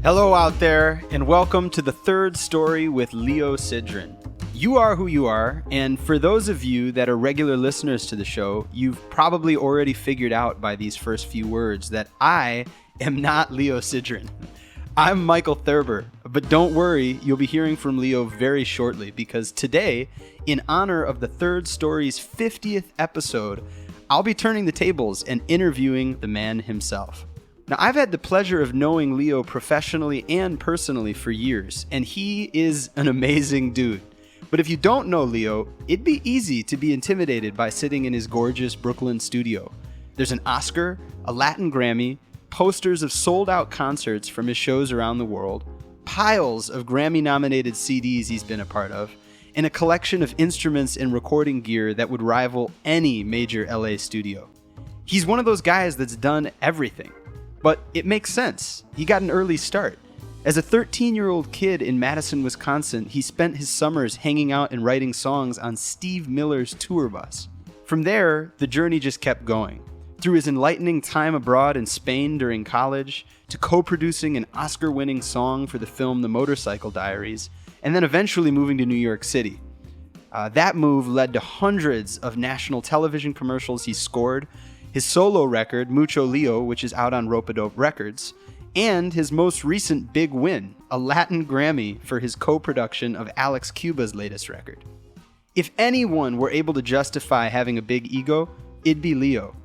Hello out there, and welcome to The Third Story with Leo Sidran. You are who you are, and for those of you that are regular listeners to the show, you've probably already figured out by these first few words that I am not Leo Sidran. I'm Michael Thurber, but don't worry, you'll be hearing from Leo very shortly, because today, in honor of The Third Story's 50th episode, I'll be turning the tables and interviewing the man himself. Now, I've had the pleasure of knowing Leo professionally and personally for years, and he is an amazing dude. But if you don't know Leo, it'd be easy to be intimidated by sitting in his gorgeous Brooklyn studio. There's an Oscar, a Latin Grammy, posters of sold-out concerts from his shows around the world, piles of Grammy-nominated CDs he's been a part of, and a collection of instruments and recording gear that would rival any major LA studio. He's one of those guys that's done everything. But it makes sense. He got an early start. As a 13-year-old kid in Madison, Wisconsin, he spent his summers hanging out and writing songs on Steve Miller's tour bus. From there, the journey just kept going. Through his enlightening time abroad in Spain during college, to co-producing an Oscar-winning song for the film The Motorcycle Diaries, and then eventually moving to New York City. That move led to hundreds of national television commercials he scored, his solo record, Mucho Leo, which is out on Rope-A-Dope Records, and his most recent big win, a Latin Grammy for his co-production of Alex Cuba's latest record. If anyone were able to justify having a big ego, it'd be Leo.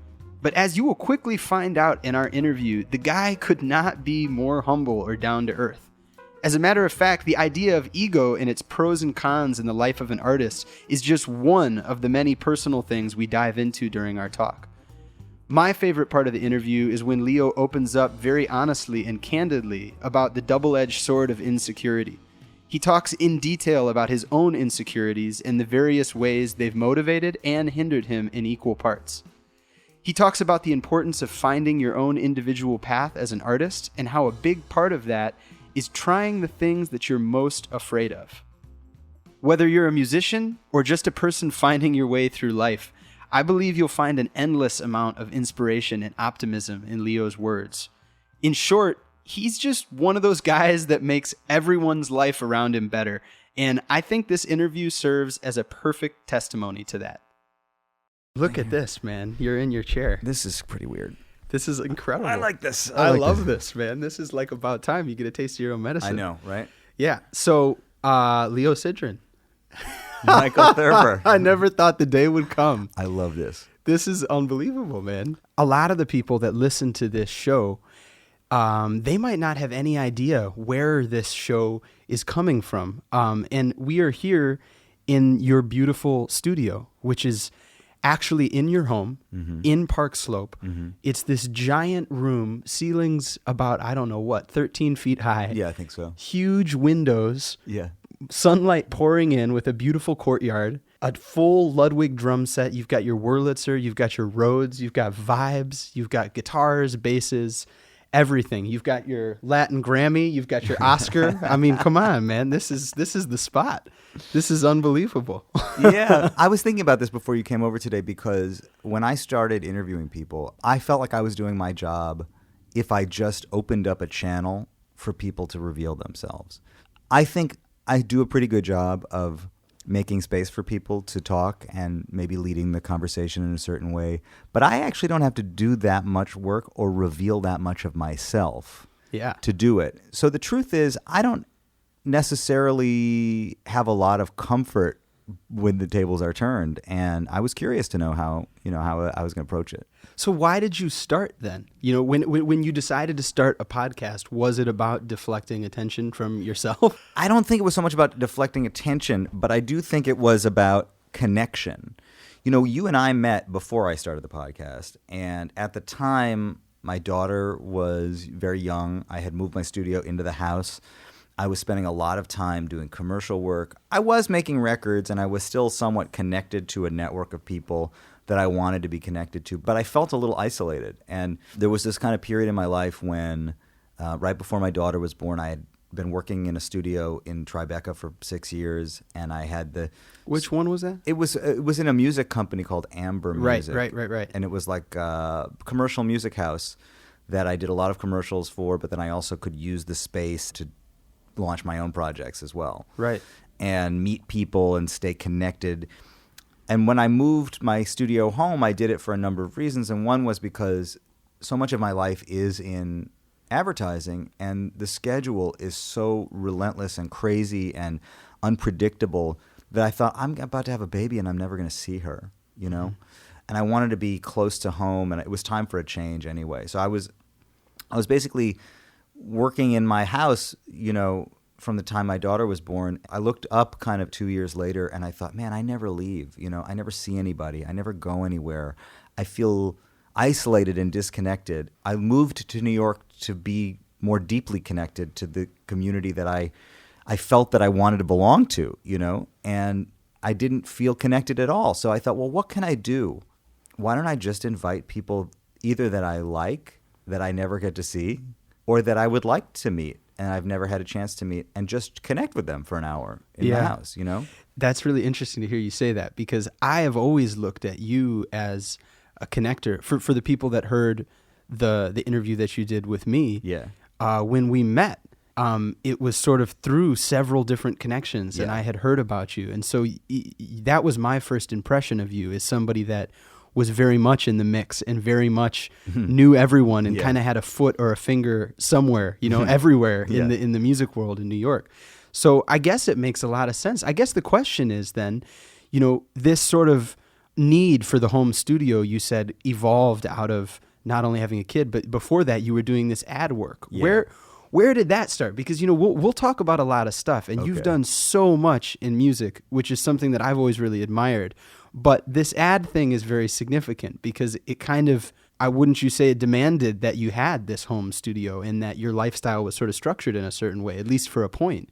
But as you will quickly find out in our interview, the guy could not be more humble or down to earth. As a matter of fact, the idea of ego and its pros and cons in the life of an artist is just one of the many personal things we dive into during our talk. My favorite part of the interview is when Leo opens up very honestly and candidly about the double-edged sword of insecurity. He talks in detail about his own insecurities and the various ways they've motivated and hindered him in equal parts. He talks about the importance of finding your own individual path as an artist and how a big part of that is trying the things that you're most afraid of. Whether you're a musician or just a person finding your way through life, I believe you'll find an endless amount of inspiration and optimism in Leo's words. In short, he's just one of those guys that makes everyone's life around him better, and I think this interview serves as a perfect testimony to that. Look at this, man. You're in your chair. This is pretty weird. This is incredible. I like this. I love this, man. This is like about time you get a taste of your own medicine. I know, right? Yeah. So, Leo Sidran. Michael Thurber. I never thought the day would come. I love this. This is unbelievable, man. A lot of the people that listen to this show, they might not have any idea where this show is coming from. And we are here in your beautiful studio, which is actually in your home, in Park Slope. It's this giant room, ceilings about, 13 feet high. Yeah, I think so. Huge windows. Yeah. Sunlight pouring in with a beautiful courtyard, a full Ludwig drum set. You've got your Wurlitzer, you've got your Rhodes, you've got vibes, you've got guitars, basses, everything. You've got your Latin Grammy, you've got your Oscar. I mean, come on, man. This is the spot. This is unbelievable. Yeah. I was thinking about this before you came over today because when I started interviewing people, I felt like I was doing my job if I just opened up a channel for people to reveal themselves. I think I do a pretty good job of making space for people to talk and maybe leading the conversation in a certain way. But I actually don't have to do that much work or reveal that much of myself to do it. So the truth is, I don't necessarily have a lot of comfort when the tables are turned. And I was curious to know how I was going to approach it. So why did you start then? When you decided to start a podcast, was it about deflecting attention from yourself? I don't think it was so much about deflecting attention, but I do think it was about connection. You and I met before I started the podcast, and at the time, my daughter was very young. I had moved my studio into the house. I was spending a lot of time doing commercial work. I was making records, and I was still somewhat connected to a network of people that I wanted to be connected to, but I felt a little isolated. And there was this kind of period in my life when, right before my daughter was born, I had been working in a studio in Tribeca for 6 years, and I had the... Which one was that? It was in a music company called Amber Music. Right. And it was like a commercial music house that I did a lot of commercials for, but then I also could use the space to launch my own projects as well. Right. And meet people and stay connected. And when I moved my studio home, I did it for a number of reasons. And one was because so much of my life is in advertising, and the schedule is so relentless and crazy and unpredictable that I thought, I'm about to have a baby and I'm never going to see her, you know? Mm-hmm. And I wanted to be close to home, and it was time for a change anyway. So I was basically working in my house, you know, from the time my daughter was born. I looked up kind of 2 years later, and I thought, man, I never leave. You know, I never see anybody. I never go anywhere. I feel isolated and disconnected. I moved to New York to be more deeply connected to the community that I felt that I wanted to belong to, you know, and I didn't feel connected at all. So I thought, well, what can I do? Why don't I just invite people either that I like, that I never get to see, or that I would like to meet and I've never had a chance to meet, and just connect with them for an hour in my house, you know? That's really interesting to hear you say that, because I have always looked at you as a connector. For the people that heard the interview that you did with me, when we met, it was sort of through several different connections, and I had heard about you. And so that was my first impression of you, as somebody that was very much in the mix and very much knew everyone and kind of had a foot or a finger somewhere, you know, everywhere in the music world in New York. So I guess it makes a lot of sense. I guess the question is then, you know, this sort of need for the home studio, you said, evolved out of not only having a kid, but before that you were doing this ad work. Where did that start? Because, you know, we'll talk about a lot of stuff, and you've done so much in music, which is something that I've always really admired. But this ad thing is very significant because it kind of, wouldn't you say it demanded that you had this home studio and that your lifestyle was sort of structured in a certain way, at least for a point?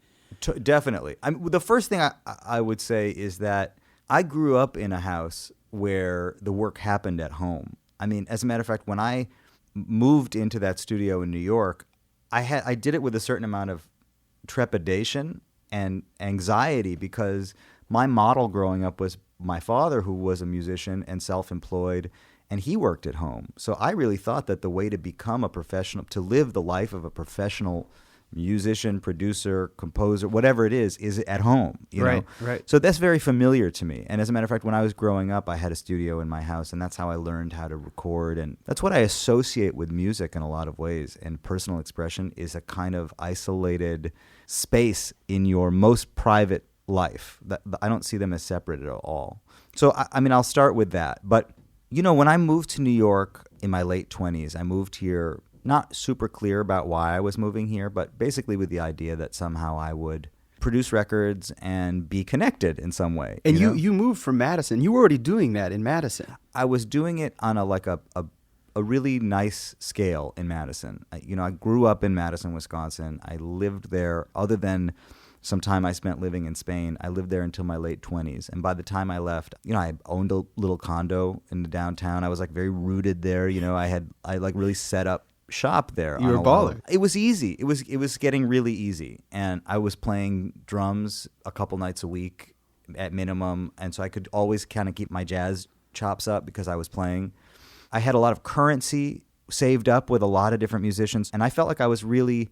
Definitely. The first thing I would say is that I grew up in a house where the work happened at home. I mean, as a matter of fact, when I moved into that studio in New York, I did it with a certain amount of trepidation and anxiety, because my model growing up was my father, who was a musician and self-employed, and he worked at home. So I really thought that the way to become a professional, to live the life of a professional musician, producer, composer, whatever it is at home, you know? Right. So that's very familiar to me. And as a matter of fact, when I was growing up, I had a studio in my house, and that's how I learned how to record. And that's what I associate with music in a lot of ways. And personal expression is a kind of isolated space in your most private life. I don't see them as separate at all. So, I mean, I'll start with that. But, you know, when I moved to New York in my late 20s, I moved here not super clear about why I was moving here, but basically with the idea that somehow I would produce records and be connected in some way. And you moved from Madison. You were already doing that in Madison. I was doing it on a really nice scale in Madison. I grew up in Madison, Wisconsin. I lived there, other than some time I spent living in Spain. I lived there until my late 20s. And by the time I left, you know, I owned a little condo in the downtown. I was like very rooted there. You know, I really set up shop there. You were a baller. It was easy. It was getting really easy. And I was playing drums a couple nights a week at minimum. And so I could always kind of keep my jazz chops up because I was playing. I had a lot of currency saved up with a lot of different musicians. And I felt like I was really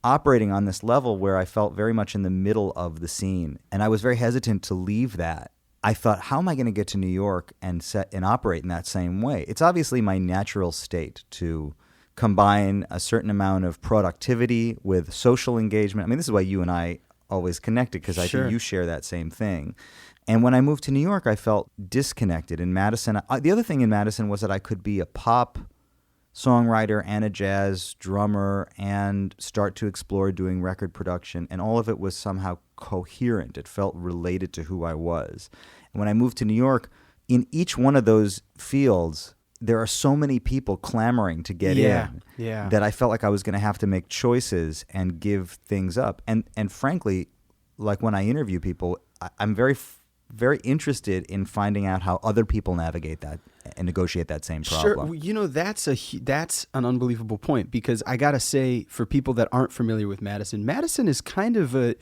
operating on this level where I felt very much in the middle of the scene. And I was very hesitant to leave that. I thought, how am I going to get to New York and operate in that same way? It's obviously my natural state to combine a certain amount of productivity with social engagement. I mean, this is why you and I always connected, because I think you share that same thing. And when I moved to New York, I felt disconnected. In Madison, the other thing in Madison was that I could be a pop songwriter and a jazz drummer and start to explore doing record production, and all of it was somehow coherent. It felt related to who I was. And when I moved to New York, in each one of those fields, there are so many people clamoring to get in that I felt like I was going to have to make choices and give things up. And frankly, like when I interview people, I'm very interested in finding out how other people navigate that and negotiate that same problem. Sure. You know, that's an unbelievable point, because I got to say, for people that aren't familiar with Madison, Madison is kind of a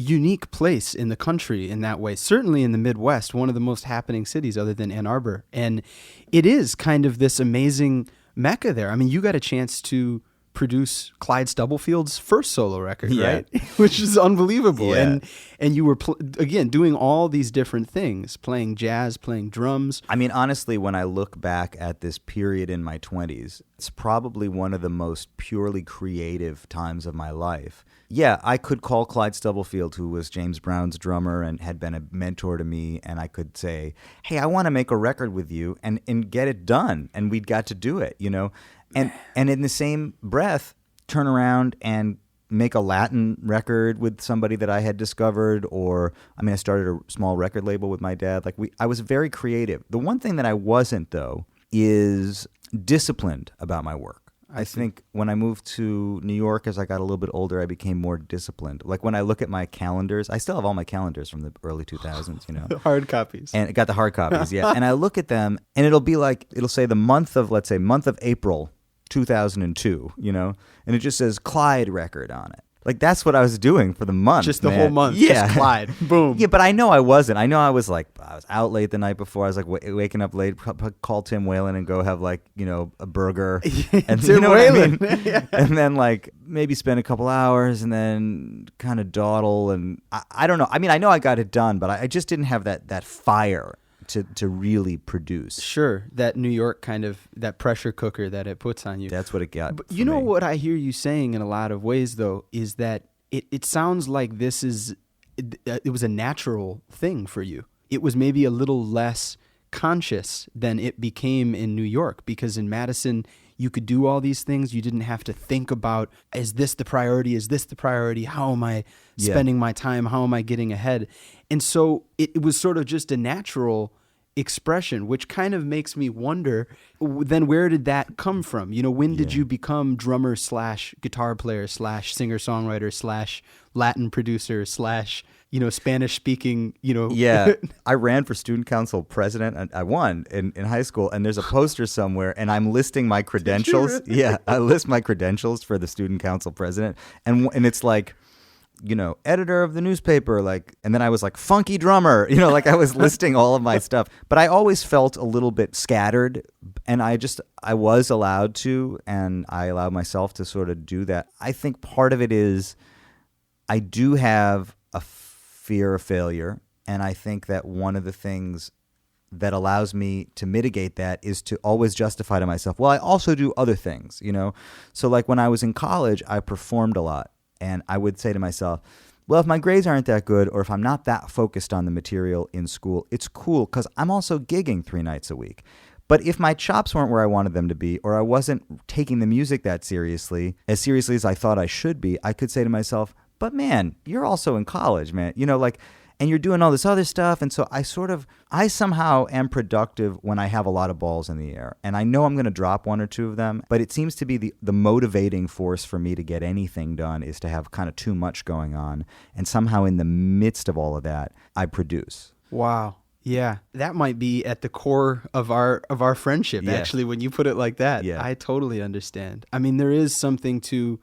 unique place in the country in that way. Certainly in the Midwest, one of the most happening cities other than Ann Arbor. And it is kind of this amazing mecca there. I mean, you got a chance to produce Clyde Stubblefield's first solo record, right? Which is unbelievable. Yeah. And you were, again, doing all these different things, playing jazz, playing drums. I mean, honestly, when I look back at this period in my 20s, it's probably one of the most purely creative times of my life. Yeah, I could call Clyde Stubblefield, who was James Brown's drummer and had been a mentor to me, and I could say, hey, I want to make a record with you and get it done. And we'd got to do it, you know? And in the same breath, turn around and make a Latin record with somebody that I had discovered, or I started a small record label with my dad. I was very creative. The one thing that I wasn't, though, is disciplined about my work. I think when I moved to New York, as I got a little bit older, I became more disciplined. Like when I look at my calendars, I still have all my calendars from the early 2000s, you know. The hard copies. And I got the hard copies, yeah. And I look at them, and it'll say the month of April 2002, you know, and it just says Clyde record on it. Like, that's what I was doing for the month. Just the whole month. Yeah. Just Clyde. Boom. Yeah, but I know I wasn't. I know I was out late the night before. I was waking up late, call Tim Whalen and go have a burger. And Tim you know Whalen. what I mean? Yeah. And then maybe spend a couple hours and then kind of dawdle. And I don't know. I mean, I know I got it done, but I just didn't have that fire to really produce. Sure, that New York kind of, that pressure cooker that it puts on you. That's what it got. But you know what I hear you saying in a lot of ways, though, is that it sounds like it was a natural thing for you. It was maybe a little less conscious than it became in New York, because in Madison, you could do all these things. You didn't have to think about, is this the priority? Is this the priority? How am I spending my time? How am I getting ahead? And so it was sort of just a natural expression, which kind of makes me wonder, then where did that come from? You know, when did you become drummer / guitar player / singer-songwriter / Latin producer / Spanish speaking, Yeah. I ran for student council president, and I won in high school, and there's a poster somewhere, and I'm listing my credentials. Yeah, I list my credentials for the student council president, and it's editor of the newspaper, and then I was funky drummer, I was listing all of my stuff. But I always felt a little bit scattered, and I was allowed to, and I allowed myself to sort of do that. I think part of it is I do have a fear of failure, and I think that one of the things that allows me to mitigate that is to always justify to myself, well, I also do other things, So when I was in college, I performed a lot. And I would say to myself, well, if my grades aren't that good, or if I'm not that focused on the material in school, it's cool because I'm also gigging 3 nights a week. But if my chops weren't where I wanted them to be, or I wasn't taking the music that seriously as I thought I should be, I could say to myself, but man, you're also in college, man. And you're doing all this other stuff. And so I somehow am productive when I have a lot of balls in the air. And I know I'm going to drop 1 or 2 of them, but it seems to be the motivating force for me to get anything done is to have kind of too much going on. And somehow in the midst of all of that, I produce. Wow. Yeah. That might be at the core of our friendship, actually, when you put it like that. Yeah. I totally understand. I mean, there is something to,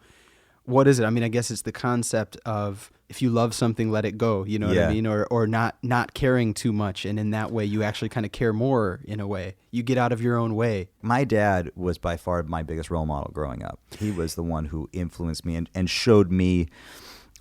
what is it? I mean, I guess it's the concept of, if you love something, let it go, you know what I mean? Or not caring too much. And in that way, you actually kind of care more in a way. You get out of your own way. My dad was by far my biggest role model growing up. He was the one who influenced me and showed me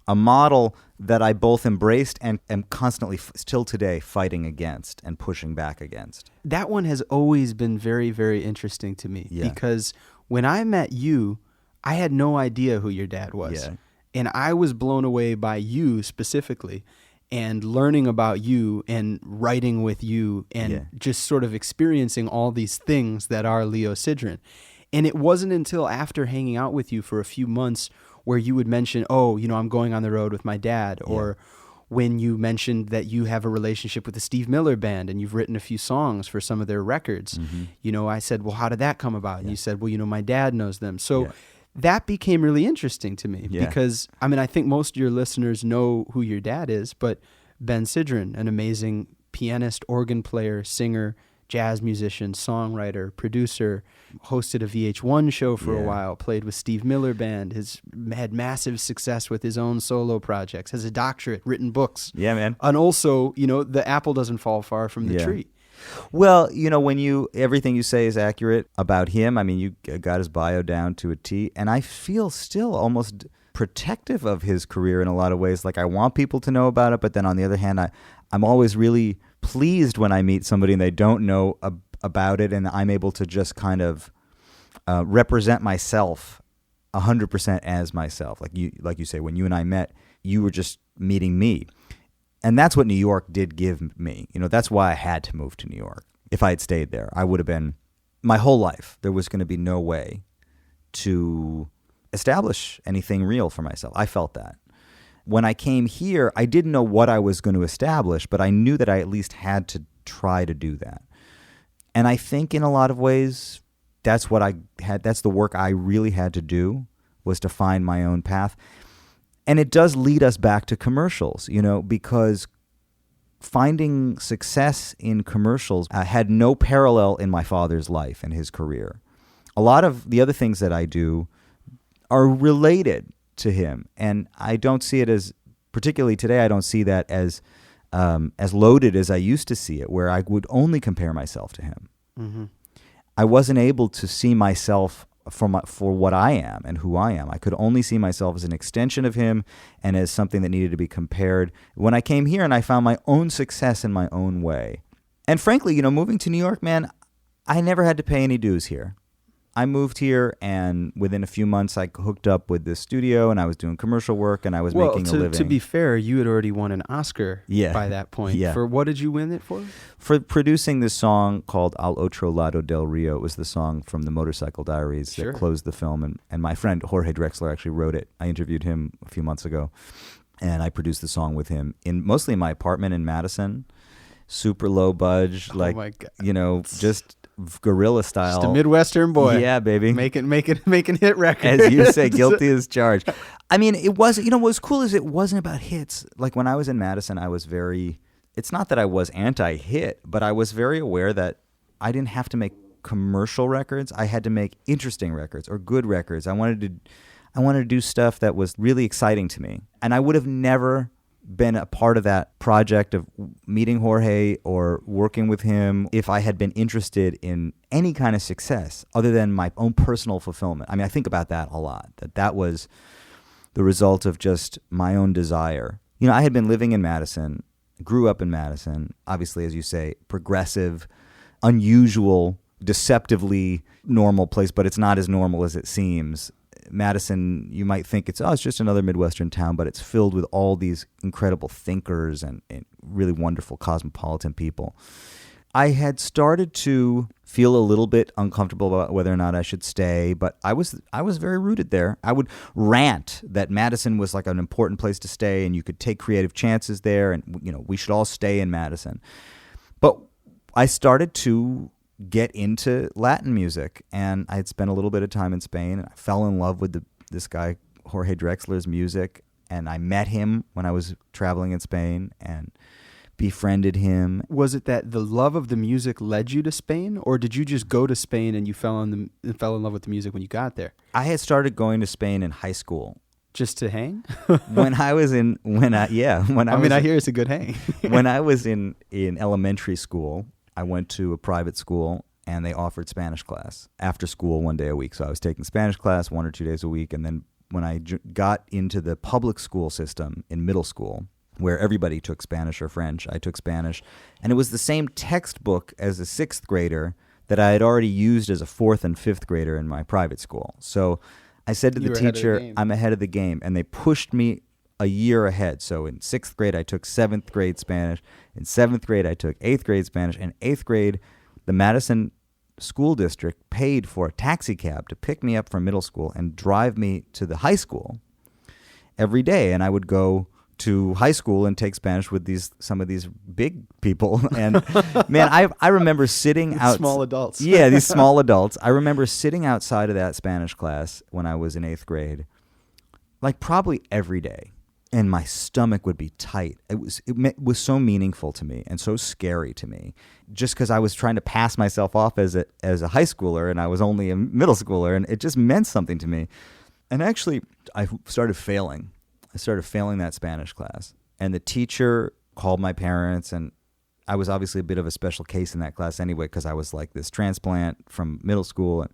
a model that I both embraced and am constantly, still today, fighting against and pushing back against. That one has always been very, very interesting to me. Because when I met you, I had no idea who your dad was. Yeah. And I was blown away by you specifically, and learning about you and writing with you and just sort of experiencing all these things that are Leo Sidran. And it wasn't until after hanging out with you for a few months where you would mention, I'm going on the road with my dad, or when you mentioned that you have a relationship with the Steve Miller Band and you've written a few songs for some of their records. Mm-hmm. I said, well, how did that come about? And you said, well, my dad knows them. So that became really interesting to me because, I think most of your listeners know who your dad is, but Ben Sidran, an amazing pianist, organ player, singer, jazz musician, songwriter, producer, hosted a VH1 show for a while, played with Steve Miller Band, has had massive success with his own solo projects, has a doctorate, written books. Yeah, man. And also, the apple doesn't fall far from the tree. Well, everything you say is accurate about him. I mean, you got his bio down to a T, and I feel still almost protective of his career in a lot of ways. Like, I want people to know about it, but then on the other hand, I'm always really pleased when I meet somebody and they don't know about it, and I'm able to just kind of represent myself 100% as myself. Like you say, when you and I met, you were just meeting me. And that's what New York did give me. That's why I had to move to New York. If I had stayed there, I would have been, my whole life, there was going to be no way to establish anything real for myself. I felt that. When I came here, I didn't know what I was going to establish, but I knew that I at least had to try to do that. And I think in a lot of ways, that's the work I really had to do, was to find my own path. And it does lead us back to commercials, because finding success in commercials had no parallel in my father's life and his career. A lot of the other things that I do are related to him, and I don't see it as, particularly today, I don't see that as loaded as I used to see it, where I would only compare myself to him. Mm-hmm. I wasn't able to see myself for what I am and who I am. I could only see myself as an extension of him and as something that needed to be compared. When I came here and I found my own success in my own way. And frankly, moving to New York, man, I never had to pay any dues here. I moved here, and within a few months, I hooked up with this studio, and I was doing commercial work, and I was making a living. To be fair, you had already won an Oscar by that point. Yeah. For what did you win it for? For producing this song called Al Otro Lado del Rio. It was the song from the Motorcycle Diaries that closed the film, and my friend Jorge Drexler actually wrote it. I interviewed him a few months ago, and I produced the song with him mostly in my apartment in Madison. Super low budge, Oh my God. Just guerrilla style. Just a Midwestern boy. Yeah, baby. Making hit records. As you say, guilty as charged. I mean, it wasn't, what was cool is it wasn't about hits. Like when I was in Madison, I was it's not that I was anti-hit, but I was very aware that I didn't have to make commercial records. I had to make interesting records or good records. I wanted to do stuff that was really exciting to me. And I would have never been a part of that project of meeting Jorge or working with him if I had been interested in any kind of success other than my own personal fulfillment. I mean, I think about that a lot, that was the result of just my own desire. I had been living in Madison, grew up in Madison, obviously, as you say, progressive, unusual, deceptively normal place, but it's not as normal as it seems. Madison, you might think it's just another Midwestern town, but it's filled with all these incredible thinkers and really wonderful cosmopolitan people. I had started to feel a little bit uncomfortable about whether or not I should stay, but I was very rooted there. I would rant that Madison was like an important place to stay, and you could take creative chances there, and we should all stay in Madison. But I started to get into Latin music, and I had spent a little bit of time in Spain, and I fell in love with this guy Jorge Drexler's music, and I met him when I was traveling in Spain and befriended him. Was it that the love of the music led you to Spain, or did you just go to Spain and you fell in love with the music when you got there? I had started going to Spain in high school. Just to hang? I hear it's a good hang. When I was in elementary school, I went to a private school, and they offered Spanish class after school 1 day a week. So I was taking Spanish class 1 or 2 days a week. And then when I got into the public school system in middle school, where everybody took Spanish or French, I took Spanish. And it was the same textbook as a 6th grader that I had already used as a 4th and 5th grader in my private school. So I said to the teacher, I'm ahead of the game. And they pushed me a year ahead. So in 6th grade, I took 7th grade Spanish. In 7th grade, I took 8th grade Spanish. In 8th grade, the Madison School District paid for a taxi cab to pick me up from middle school and drive me to the high school every day. And I would go to high school and take Spanish with some of these big people. And man, I remember sitting out small adults. Yeah, these small adults. I remember sitting outside of that Spanish class when I was in 8th grade, like probably every day. And my stomach would be tight. It was so meaningful to me and so scary to me, just because I was trying to pass myself off as a high schooler, and I was only a middle schooler, and it just meant something to me. And actually, I started failing. I started failing that Spanish class, and the teacher called my parents, and I was obviously a bit of a special case in that class anyway, because I was like this transplant from middle school.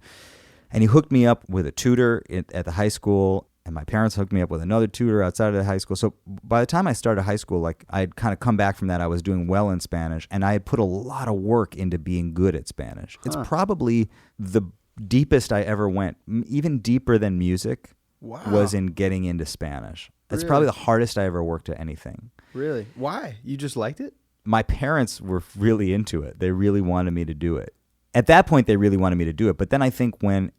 And he hooked me up with a tutor at the high school, and my parents hooked me up with another tutor outside of the high school. So by the time I started high school, like I'd kind of come back from that, I was doing well in Spanish, and I had put a lot of work into being good at Spanish. It's probably the deepest I ever went, even deeper than music, was in getting into Spanish. It's probably the hardest I ever worked at anything. Really? Why? You just liked it? My parents were really into it. They really wanted me to do it. At that point, they really wanted me to do it. But then I think when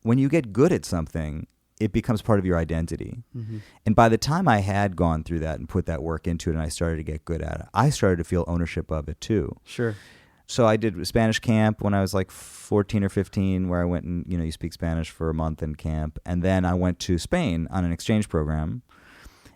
you get good at something, it becomes part of your identity. Mm-hmm. And by the time I had gone through that and put that work into it and I started to get good at it, I started to feel ownership of it too. Sure. So I did Spanish camp when I was like 14 or 15, where I went and, you speak Spanish for a month in camp. And then I went to Spain on an exchange program.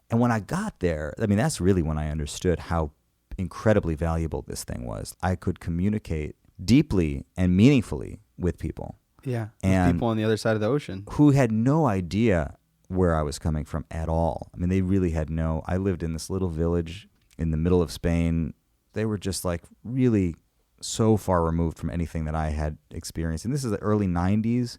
And when I got there, I mean, that's really when I understood how incredibly valuable this thing was. I could communicate deeply and meaningfully with people. Yeah, and with people on the other side of the ocean. Who had no idea where I was coming from at all. I mean, they really had I lived in this little village in the middle of Spain. They were just like really so far removed from anything that I had experienced. And this is the early 90s.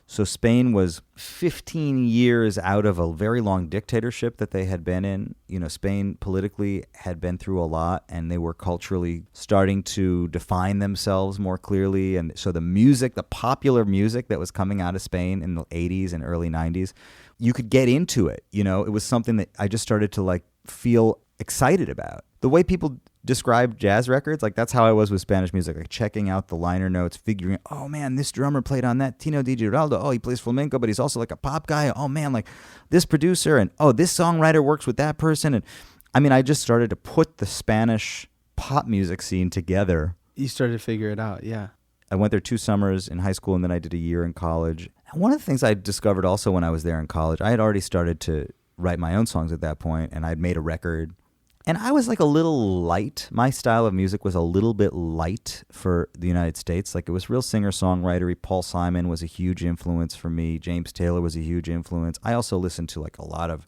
So Spain was 15 years out of a very long dictatorship that they had been in. Spain politically had been through a lot, and they were culturally starting to define themselves more clearly. And so the popular music that was coming out of Spain in the 80s and early 90s, you could get into it. It was something that I just started to like feel excited about. The way people describe jazz records, like that's how I was with Spanish music, like checking out the liner notes, figuring, oh man, this drummer played on that Tino Di Giraldo, oh, he plays flamenco, but he's also like a pop guy, oh man, like this producer, and oh, this songwriter works with that person. And I mean, I just started to put the Spanish pop music scene together. You started to figure it out, yeah. I went there 2 summers in high school, and then I did a year in college. And one of the things I discovered also when I was there in college, I had already started to write my own songs at that point, and I'd made a record. And I was like a little light. My style of music was a little bit light for the United States. Like it was real singer-songwritery. Paul Simon was a huge influence for me. James Taylor was a huge influence. I also listened to like a lot of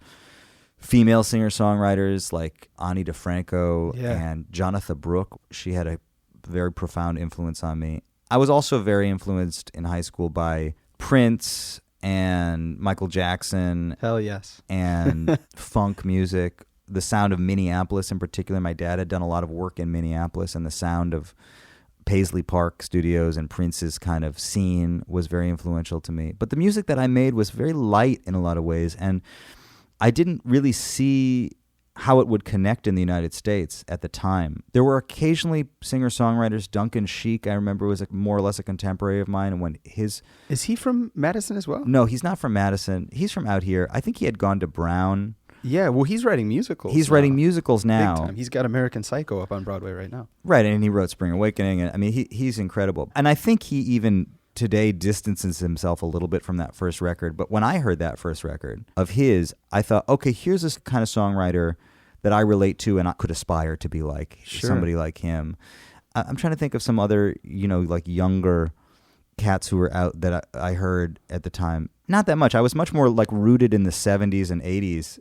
female singer-songwriters like Ani DeFranco and Jonathan Brooke. She had a very profound influence on me. I was also very influenced in high school by Prince and Michael Jackson. Hell yes. And funk music. The sound of Minneapolis in particular. My dad had done a lot of work in Minneapolis, and the sound of Paisley Park Studios and Prince's kind of scene was very influential to me. But the music that I made was very light in a lot of ways, and I didn't really see how it would connect in the United States at the time. There were occasionally singer-songwriters. Duncan Sheik, I remember, was more or less a contemporary of mine. And when Is he from Madison as well? No, he's not from Madison. He's from out here. I think he had gone to Brown. Yeah, well, he's writing musicals. He's writing musicals now. Big time. He's got American Psycho up on Broadway right now. Right, and he wrote Spring Awakening. And I mean, he's incredible. And I think he even today distances himself a little bit from that first record. But when I heard that first record of his, I thought, okay, here's this kind of songwriter that I relate to and I could aspire to be like somebody like him. I'm trying to think of some other, like younger cats who were out that I heard at the time. Not that much. I was much more like rooted in the 70s and 80s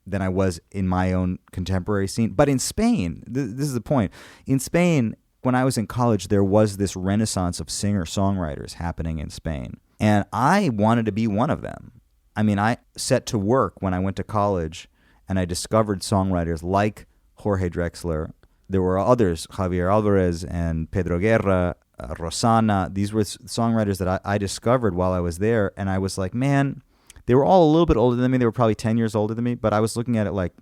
than I was in my own contemporary scene. But in Spain, this is the point. In Spain, when I was in college, there was this renaissance of singer-songwriters happening in Spain. And I wanted to be one of them. I mean, I set to work when I went to college, and I discovered songwriters like Jorge Drexler. There were others, Javier Alvarez and Pedro Guerra, Rosana. These were songwriters that I discovered while I was there, and I was like, man, they were all a little bit older than me. They were probably 10 years older than me, but I was looking at it like,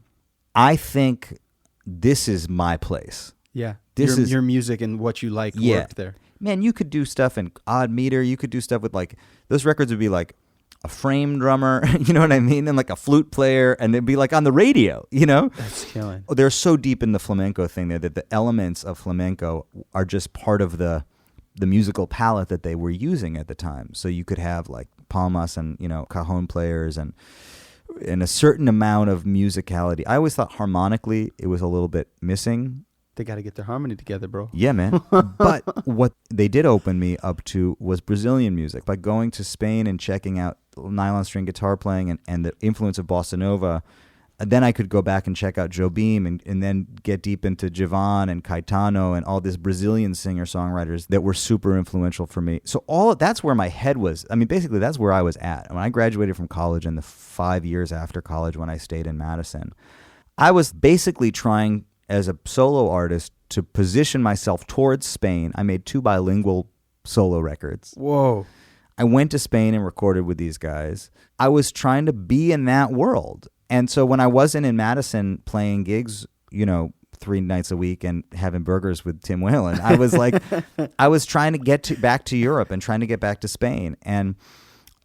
I think this is my place. Yeah, this is your music and what you like worked there. Man, you could do stuff in odd meter. You could do stuff with like, those records would be like a frame drummer, you know what I mean? And like a flute player, and they'd be like on the radio, That's killing. They're so deep in the flamenco thing there that the elements of flamenco are just part of the musical palette that they were using at the time. So you could have like palmas and, cajon players and a certain amount of musicality. I always thought harmonically it was a little bit missing. They got to get their harmony together, bro. Yeah, man. But what they did open me up to was Brazilian music. By going to Spain and checking out nylon string guitar playing and the influence of bossa nova, then I could go back and check out Jobim and then get deep into Javan and Caetano and all these Brazilian singer-songwriters that were super influential for me. So that's where my head was. I mean, basically, that's where I was at. When I graduated from college and the 5 years after college when I stayed in Madison, I was basically trying as a solo artist to position myself towards Spain. I made 2 bilingual solo records. Whoa. I went to Spain and recorded with these guys. I was trying to be in that world. And so when I wasn't in Madison playing gigs, 3 nights a week and having burgers with Tim Whalen, I was like, I was trying to get back to Europe and trying to get back to Spain. And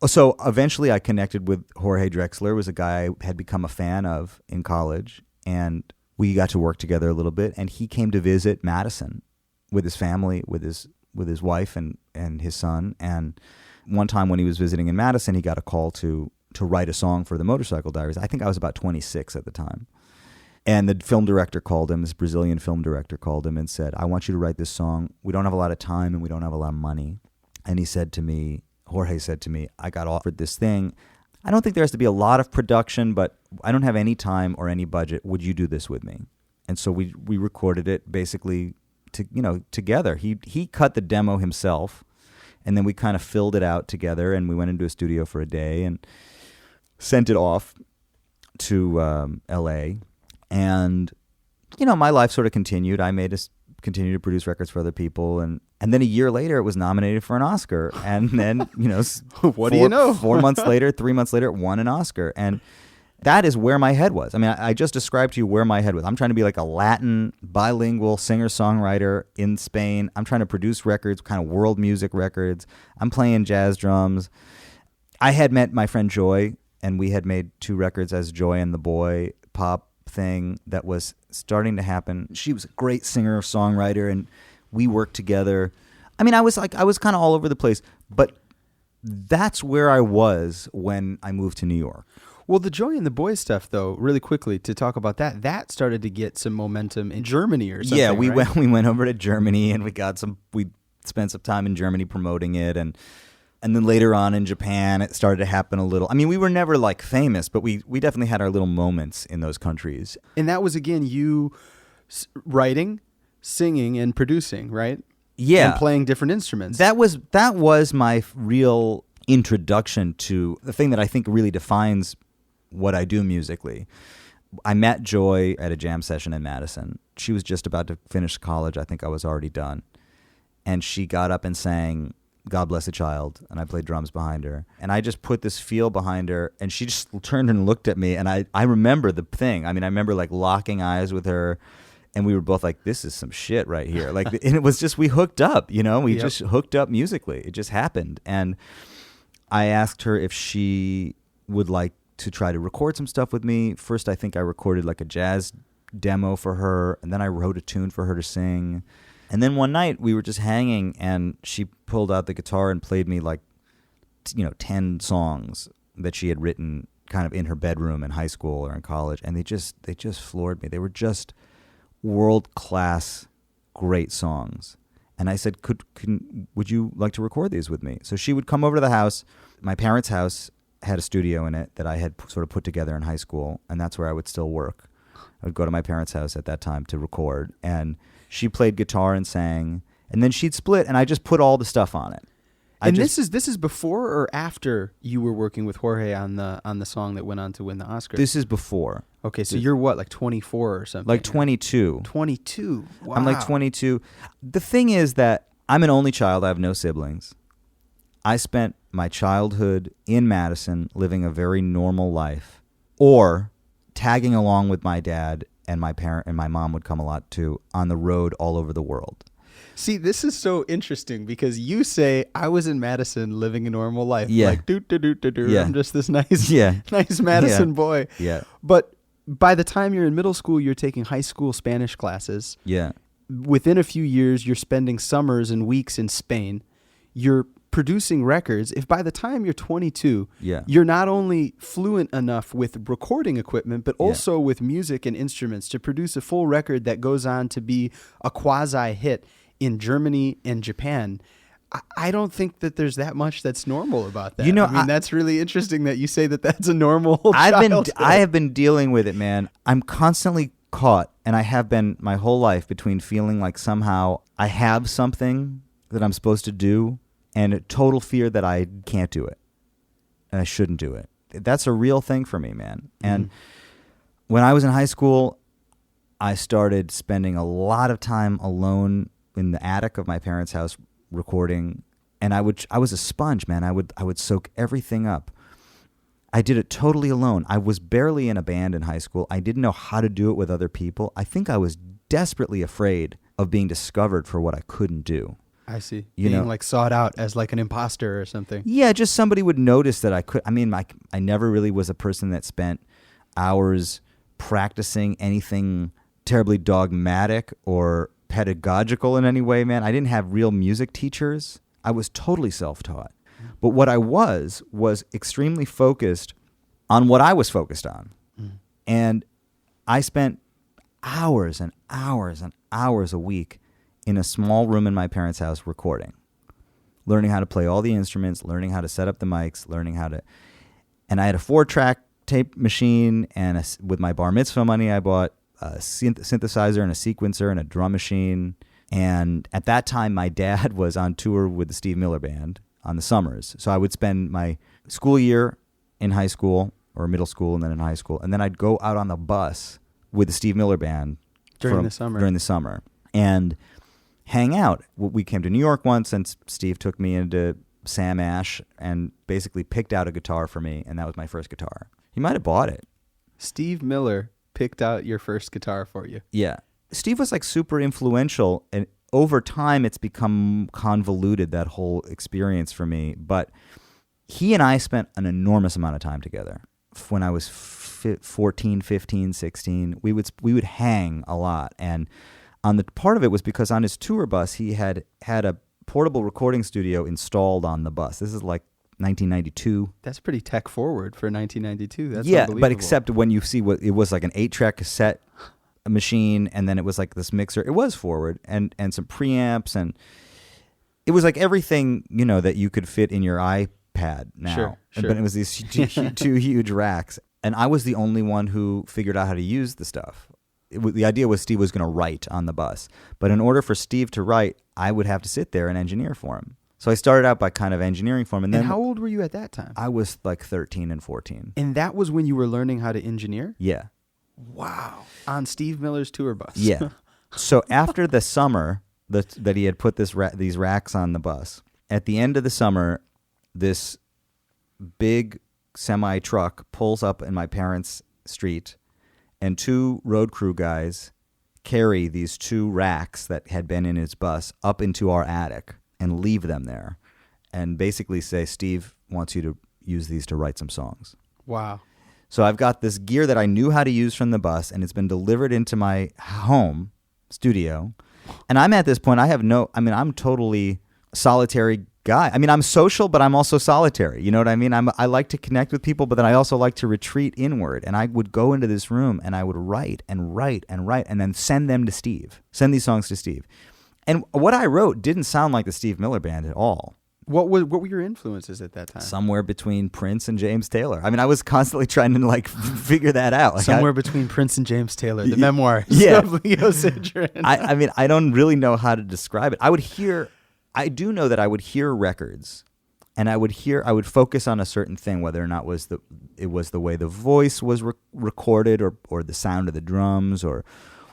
so eventually I connected with Jorge Drexler, was a guy I had become a fan of in college. And we got to work together a little bit. And he came to visit Madison with his family, with his wife and his son. And one time when he was visiting in Madison, he got a call to write a song for the Motorcycle Diaries. I think I was about 26 at the time. And the film director called him, this Brazilian film director called him and said, I want you to write this song. We don't have a lot of time and we don't have a lot of money. And Jorge said to me, I got offered this thing. I don't think there has to be a lot of production, but I don't have any time or any budget. Would you do this with me? And so we recorded it basically together. He cut the demo himself, and then we kind of filled it out together, and we went into a studio for a day and sent it off to L.A. And, my life sort of continued. I continued to produce records for other people. And then a year later, it was nominated for an Oscar. And then, what do you know? 4 months later, 3 months later, it won an Oscar. And that is where my head was. I mean, I just described to you where my head was. I'm trying to be like a Latin, bilingual singer-songwriter in Spain. I'm trying to produce records, kind of world music records. I'm playing jazz drums. I had met my friend Joy, and we had made 2 records as Joy and the Boy pop thing that was starting to happen. She was a great singer-songwriter, and we worked together. I mean, I was kind of all over the place, but that's where I was when I moved to New York. Well, the Joy and the Boy stuff, though, really quickly to talk about that started to get some momentum in Germany or something. Yeah, we right? went over to Germany, and we spent some time in Germany promoting it, and then later on in Japan, it started to happen a little. I mean, we were never like famous, but we definitely had our little moments in those countries. And that was, again, you writing, singing, and producing, right? Yeah. And playing different instruments. That was my real introduction to the thing that I think really defines what I do musically. I met Joy at a jam session in Madison. She was just about to finish college. I think I was already done. And she got up and sang God Bless a Child, and I played drums behind her. And I just put this feel behind her, and she just turned and looked at me, and I remember the thing. I mean, I remember like locking eyes with her, and we were both like, this is some shit right here. Like, and it was just, we hooked up, we just hooked up musically. It just happened. And I asked her if she would like to try to record some stuff with me. First, I think I recorded like a jazz demo for her, and then I wrote a tune for her to sing. And then one night we were just hanging, and she pulled out the guitar and played me like, 10 songs that she had written kind of in her bedroom in high school or in college. And they just floored me. They were just world-class, great songs. And I said, would you like to record these with me? So she would come over to the house. My parents' house had a studio in it that I had sort of put together in high school, and that's where I would still work. I would go to my parents' house at that time to record, and she played guitar and sang, and then she'd split, and I just put all the stuff on it. This is before or after you were working with Jorge on the song that went on to win the Oscar? This is before. Okay, so you're what, like 24 or something? Like 22. 22. Wow. I'm like 22. The thing is that I'm an only child. I have no siblings. I spent my childhood in Madison living a very normal life, or tagging along with my dad, and my parent and my mom would come a lot too, on the road all over the world. See, this is so interesting because you say I was in Madison living a normal life. Yeah. Like do. Yeah. I'm just this nice Madison boy. Yeah. But by the time you're in middle school, you're taking high school Spanish classes. Yeah. Within a few years, you're spending summers and weeks in Spain. You're producing records. If by the time you're 22, you're not only fluent enough with recording equipment, but also with music and instruments to produce a full record that goes on to be a quasi hit in Germany and Japan. I don't think that there's that much that's normal about that. You know, I mean, that's really interesting that you say that that's a normal I childhood. have been dealing with it, man. I'm constantly caught, and I have been my whole life, between feeling like somehow I have something that I'm supposed to do and a total fear that I can't do it and I shouldn't do it. That's a real thing for me, man. And when I was in high school, I started spending a lot of time alone in the attic of my parents' house recording, and I was a sponge, man. I would soak everything up. I did it totally alone. I was barely in a band in high school. I didn't know how to do it with other people. I think I was desperately afraid of being discovered for what I couldn't do. I see. Being like sought out as like an imposter or something. Yeah, just somebody would notice that I could. I mean, I never really was a person that spent hours practicing anything terribly dogmatic or pedagogical in any way, man. I didn't have real music teachers. I was totally self-taught. But what I was extremely focused on what I was focused on. And I spent hours and hours and hours a week in a small room in my parents' house recording, learning how to play all the instruments, learning how to set up the mics, and I had a 4-track tape machine, and with my bar mitzvah money, I bought a synthesizer and a sequencer and a drum machine. And at that time, my dad was on tour with the Steve Miller Band on the summers. So I would spend my school year in high school or middle school and then in high school. And then I'd go out on the bus with the Steve Miller Band during the summer and hang out. We came to New York once, and Steve took me into Sam Ash and basically picked out a guitar for me. And that was my first guitar. He might have bought it. Steve Miller picked out your first guitar for you. Yeah. Steve was like super influential, and over time it's become convoluted, that whole experience for me. But he and I spent an enormous amount of time together. When I was 14, 15, 16, we would hang a lot. And on the part of it was because on his tour bus, he had a portable recording studio installed on the bus. This is like 1992. That's pretty tech forward for 1992. That's unbelievable. But except when you see what it was, like an 8-track cassette machine, and then it was like this mixer. It was forward, and some preamps, and it was like everything, that you could fit in your iPad now. Sure. But it was these two huge racks, and I was the only one who figured out how to use the stuff. The idea was Steve was going to write on the bus, but in order for Steve to write, I would have to sit there and engineer for him. So I started out by kind of engineering for him. And then how old were you at that time? I was like 13 and 14. And that was when you were learning how to engineer? Yeah. Wow. On Steve Miller's tour bus. Yeah. So after the summer that he had put these racks on the bus, at the end of the summer, this big semi-truck pulls up in my parents' street, and 2 road crew guys carry these 2 racks that had been in his bus up into our attic and leave them there, and basically say, Steve wants you to use these to write some songs. Wow. So I've got this gear that I knew how to use from the bus, and it's been delivered into my home studio. And I'm at this point, I'm totally solitary guy. I mean, I'm social, but I'm also solitary. You know what I mean? I like to connect with people, but then I also like to retreat inward. And I would go into this room and I would write and write and write and then send these songs to Steve. And what I wrote didn't sound like the Steve Miller Band at all. What were your influences at that time? Somewhere between Prince and James Taylor. I mean, I was constantly trying to figure that out. Somewhere between Prince and James Taylor, the memoirs of Leo Sidran. I mean, I don't really know how to describe it. I do know that I would hear records, and I would focus on a certain thing, whether or not it was the way the voice was recorded or the sound of the drums or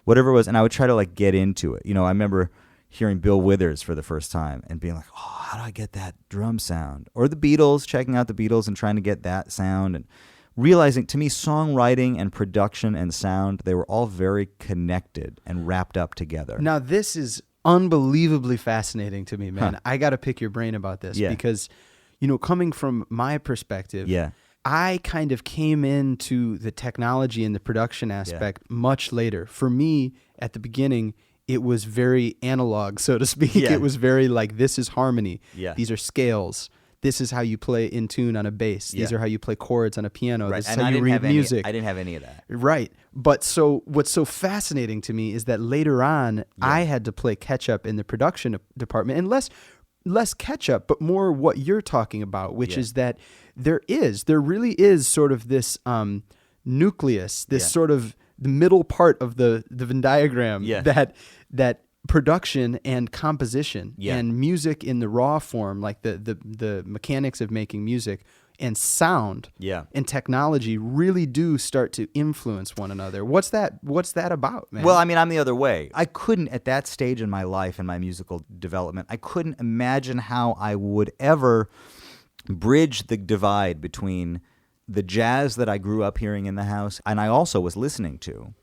whatever it was, and I would try to get into it. I remember hearing Bill Withers for the first time and being like, oh, how do I get that drum sound? Or the Beatles, checking out the Beatles and trying to get that sound, and realizing, to me, songwriting and production and sound, they were all very connected and wrapped up together. Now, this is unbelievably fascinating to me, man. I got to pick your brain about this because, coming from my perspective, I kind of came into the technology and the production aspect much later. For me, at the beginning, it was very analog, so to speak. Yeah. It was very this is harmony. Yeah. These are scales. This is how you play in tune on a bass. These are how you play chords on a piano. Right. This is how you read music. I didn't have any of that. Right. But so what's so fascinating to me is that later on, I had to play catch up in the production department. And less catch up, but more what you're talking about, which Yeah. is that there really is sort of this nucleus, this Yeah. sort of the middle part of the Venn diagram Yeah. that production and composition Yeah. and music in the raw form, like the mechanics of making music and sound Yeah. and technology really do start to influence one another. What's that about, man? Well, I mean, I'm the other way. I couldn't, at that stage in my life, in my musical development, I couldn't imagine how I would ever bridge the divide between the jazz that I grew up hearing in the house and I also was listening to,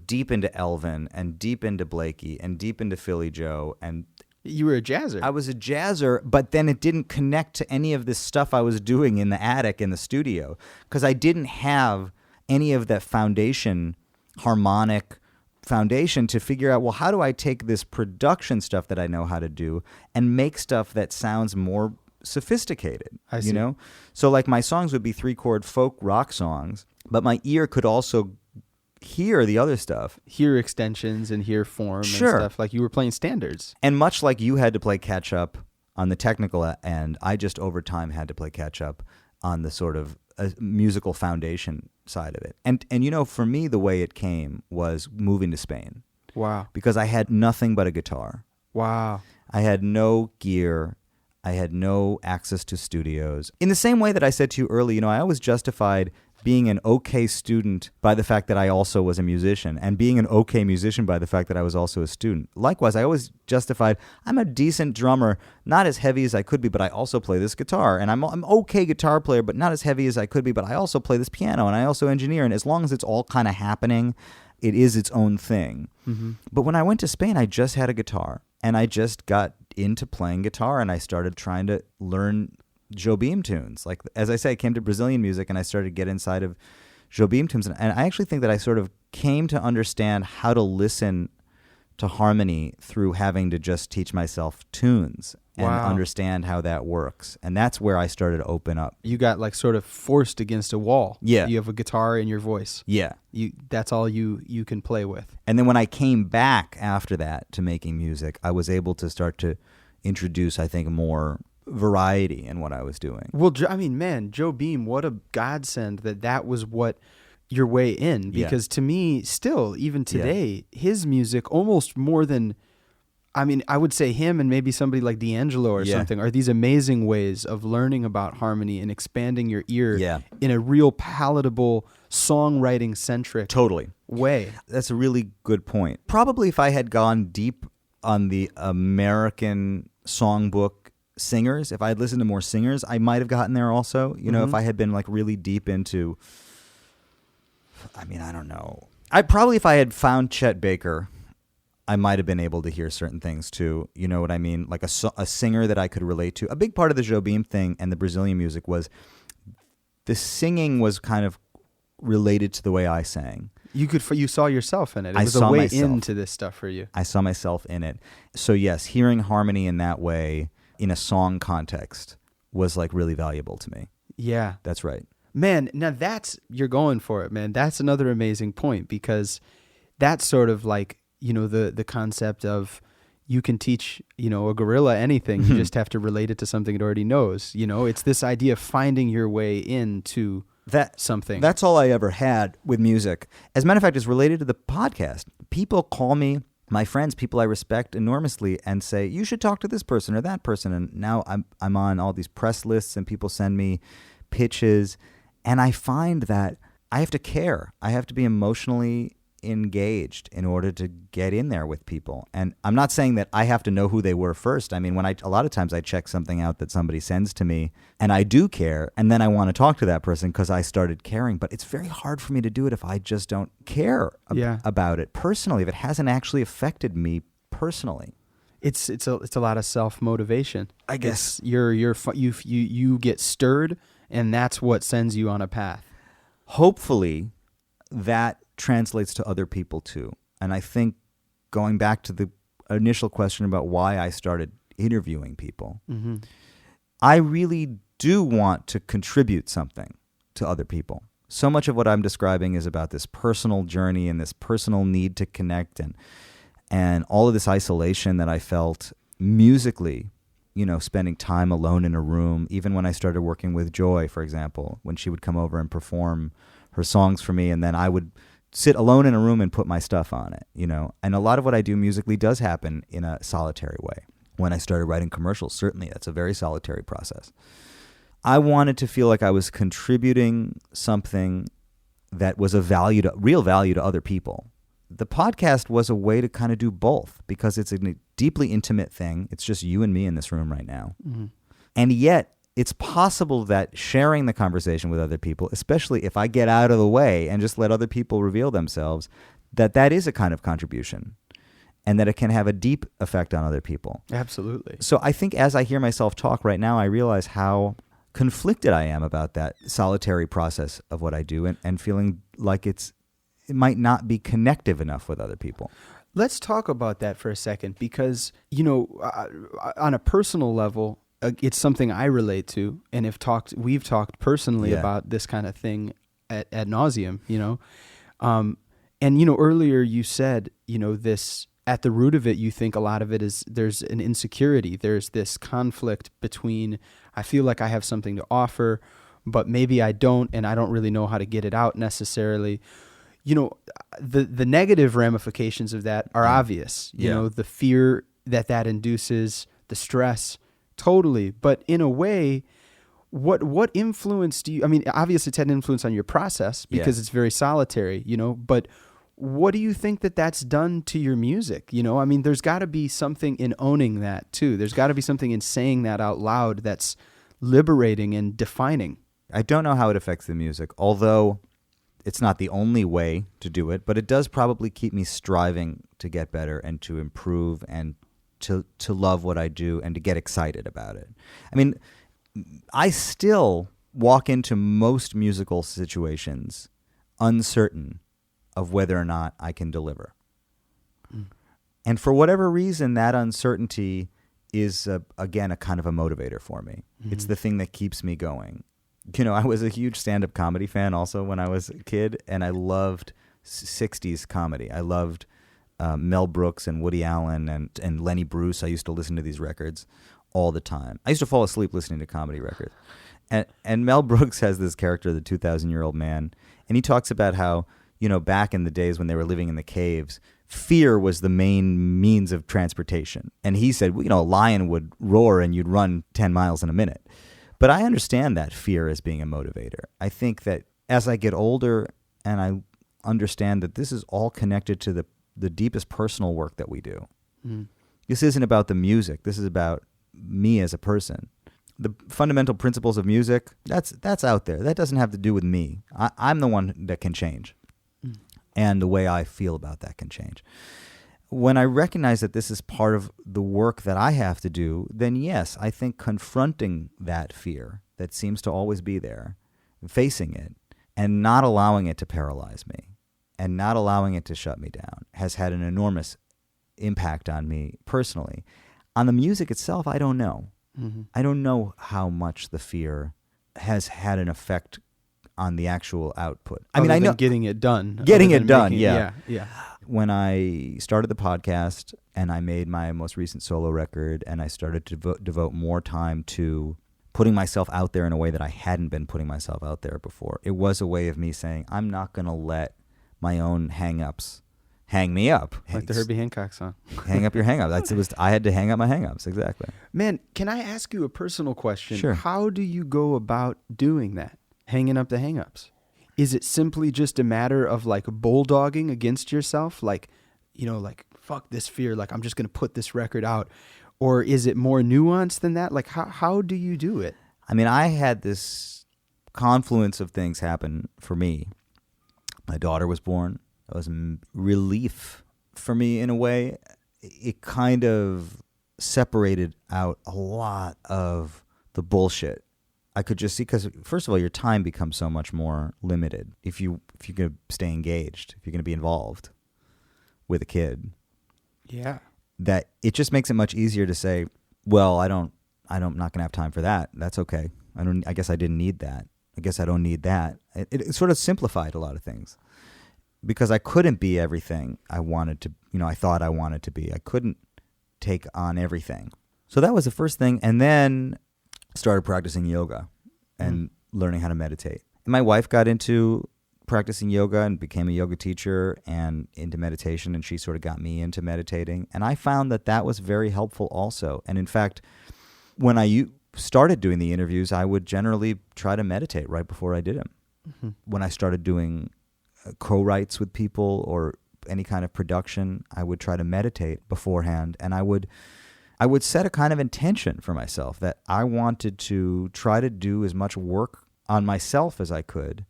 deep into Elvin and deep into Blakey and deep into Philly Joe. And you were a jazzer. I was a jazzer, but then it didn't connect to any of this stuff I was doing in the attic in the studio because I didn't have any of that harmonic foundation to figure out, well, how do I take this production stuff that I know how to do and make stuff that sounds more sophisticated? I see. So like my songs would be 3-chord folk rock songs, but my ear could also hear the other stuff. Hear extensions and hear form Sure. and stuff. Like you were playing standards. And much like you had to play catch up on the technical end, I just over time had to play catch up on the sort of musical foundation side of it. And for me, the way it came was moving to Spain Wow. because I had nothing but a guitar. Wow. I had no gear. I had no access to studios. In the same way that I said to you earlier, I always justified being an okay student by the fact that I also was a musician and being an okay musician by the fact that I was also a student. Likewise, I always justified I'm a decent drummer, not as heavy as I could be, but I also play this guitar. And I'm okay guitar player, but not as heavy as I could be, but I also play this piano and I also engineer. And as long as it's all kind of happening, it is its own thing. Mm-hmm. But when I went to Spain, I just had a guitar and I just got into playing guitar and I started trying to learn Jobim tunes. Like, as I say, I came to Brazilian music and I started to get inside of Jobim tunes. And I actually think that I sort of came to understand how to listen to harmony through having to just teach myself tunes and Wow. understand how that works. And that's where I started to open up. You got like sort of forced against a wall. Yeah. You have a guitar in your voice. Yeah. That's all you can play with. And then when I came back after that to making music, I was able to start to introduce, I think, more variety in what I was doing. Well, I mean, man, Jobim, what a godsend that was what your way in. Because to me, still, even today, his music almost more than, I mean, I would say him and maybe somebody like D'Angelo or something are these amazing ways of learning about harmony and expanding your ear in a real palatable, songwriting-centric Totally. way. That's a really good point. Probably if I had gone deep on the American songbook singers, if I had listened to more singers, I might have gotten there also. If I had been like really deep into, I mean, I don't know. If I had found Chet Baker, I might have been able to hear certain things too. You know what I mean? Like a singer that I could relate to. A big part of the Jobim thing and the Brazilian music was the singing was kind of related to the way I sang. You saw yourself in it. It I was a saw way myself. into this stuff for you. I saw myself in it. So yes, hearing harmony in that way in a song context was like really valuable to me. Yeah. That's right. Man, now you're going for it, man. That's another amazing point because that's sort of like, the concept of you can teach, a gorilla anything. You just have to relate it to something it already knows. It's this idea of finding your way into something. That's all I ever had with music. As a matter of fact, it's related to the podcast. People call me, my friends, people I respect enormously, and say, you should talk to this person or that person. And now I'm on all these press lists and people send me pitches. And I find that I have to care. I have to be emotionally engaged in order to get in there with people. And I'm not saying that I have to know who they were first. I mean, a lot of times I check something out that somebody sends to me and I do care. And then I want to talk to that person because I started caring. But it's very hard for me to do it if I just don't care about it personally, if it hasn't actually affected me personally. It's a lot of self-motivation. I guess you get stirred and that's what sends you on a path. Hopefully that translates to other people too. And I think going back to the initial question about why I started interviewing people, I really do want to contribute something to other people. So much of what I'm describing is about this personal journey and this personal need to connect and all of this isolation that I felt musically spending time alone in a room, even when I started working with Joy, for example, when she would come over and perform her songs for me, and then I would sit alone in a room and put my stuff on it, And a lot of what I do musically does happen in a solitary way. When I started writing commercials, certainly that's a very solitary process. I wanted to feel like I was contributing something that was of real value to other people. The podcast was a way to kind of do both because it's a deeply intimate thing. It's just you and me in this room right now. Mm-hmm. And yet it's possible that sharing the conversation with other people, especially if I get out of the way and just let other people reveal themselves, that is a kind of contribution and that it can have a deep effect on other people. Absolutely. So I think as I hear myself talk right now, I realize how conflicted I am about that solitary process of what I do and feeling like it might not be connective enough with other people. Let's talk about that for a second because, on a personal level, it's something I relate to and we've talked personally about this kind of thing ad nauseum, And, earlier you said, this at the root of it, you think a lot of it is there's an insecurity. There's this conflict between I feel like I have something to offer, but maybe I don't, and I don't really know how to get it out necessarily. The negative ramifications of that are obvious. The fear that induces, the stress, totally. But in a way, what influence do you? I mean, obviously, it's had an influence on your process because it's very solitary. But what do you think that's done to your music? I mean, there's got to be something in owning that too. There's got to be something in saying that out loud that's liberating and defining. I don't know how it affects the music, although it's not the only way to do it, but it does probably keep me striving to get better and to improve and to love what I do and to get excited about it. I mean, I still walk into most musical situations uncertain of whether or not I can deliver. Mm. And for whatever reason, that uncertainty is, again, a kind of a motivator for me. Mm-hmm. It's the thing that keeps me going. I was a huge stand-up comedy fan also when I was a kid, and I loved 60s comedy. I loved Mel Brooks and Woody Allen and Lenny Bruce. I used to listen to these records all the time. I used to fall asleep listening to comedy records. And Mel Brooks has this character, the 2,000-year-old man, and he talks about how, back in the days when they were living in the caves, fear was the main means of transportation. And he said, a lion would roar and you'd run 10 miles in a minute. But I understand that fear as being a motivator. I think that as I get older and I understand that this is all connected to the deepest personal work that we do. Mm. This isn't about the music. This is about me as a person. The fundamental principles of music, that's out there. That doesn't have to do with me. I'm the one that can change. Mm. And the way I feel about that can change. When I recognize that this is part of the work that I have to do, then yes, I think confronting that fear that seems to always be there, facing it, and not allowing it to paralyze me, and not allowing it to shut me down, has had an enormous impact on me personally. On the music itself, I don't know. Mm-hmm. I don't know how much the fear has had an effect on the actual output. I mean, I know getting it done. Yeah. When I started the podcast and I made my most recent solo record and I started to devote more time to putting myself out there in a way that I hadn't been putting myself out there before, it was a way of me saying, I'm not going to let my own hang-ups hang me up. Like the Herbie Hancock song. Hang up your hang-ups. I had to hang up my hang-ups, exactly. Man, can I ask you a personal question? Sure. How do you go about doing that, hanging up the hang-ups? Is it simply just a matter of like bulldogging against yourself? Like, fuck this fear. Like, I'm just going to put this record out. Or is it more nuanced than that? Like, how do you do it? I mean, I had this confluence of things happen for me. My daughter was born. It was relief for me in a way. It kind of separated out a lot of the bullshit. I could just see, because first of all, your time becomes so much more limited if you're going to stay engaged, if you're going to be involved with a kid. Yeah. That it just makes it much easier to say, well, I'm not going to have time for that. That's okay. I guess I didn't need that. I guess I don't need that. It sort of simplified a lot of things because I couldn't be everything I wanted to, I thought I wanted to be. I couldn't take on everything. So that was the first thing. And then started practicing yoga and learning how to meditate. And my wife got into practicing yoga and became a yoga teacher and into meditation, and she sort of got me into meditating. And I found that that was very helpful also. And in fact, when I started doing the interviews, I would generally try to meditate right before I did them. Mm-hmm. When I started doing co-writes with people or any kind of production, I would try to meditate beforehand, and I would set a kind of intention for myself that I wanted to try to do as much work on myself as I could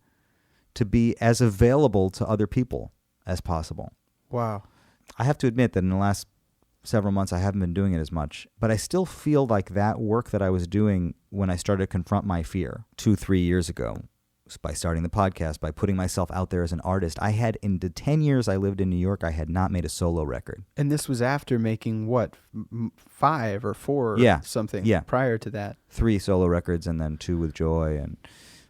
to be as available to other people as possible. Wow. I have to admit that in the last several months I haven't been doing it as much, but I still feel like that work that I was doing when I started to confront my fear 2-3 years ago, by starting the podcast, by putting myself out there as an artist. I had, in the 10 years I lived in New York, I had not made a solo record. And this was after making what, 5 or 4 or something prior to that? 3 solo records and then 2 with Joy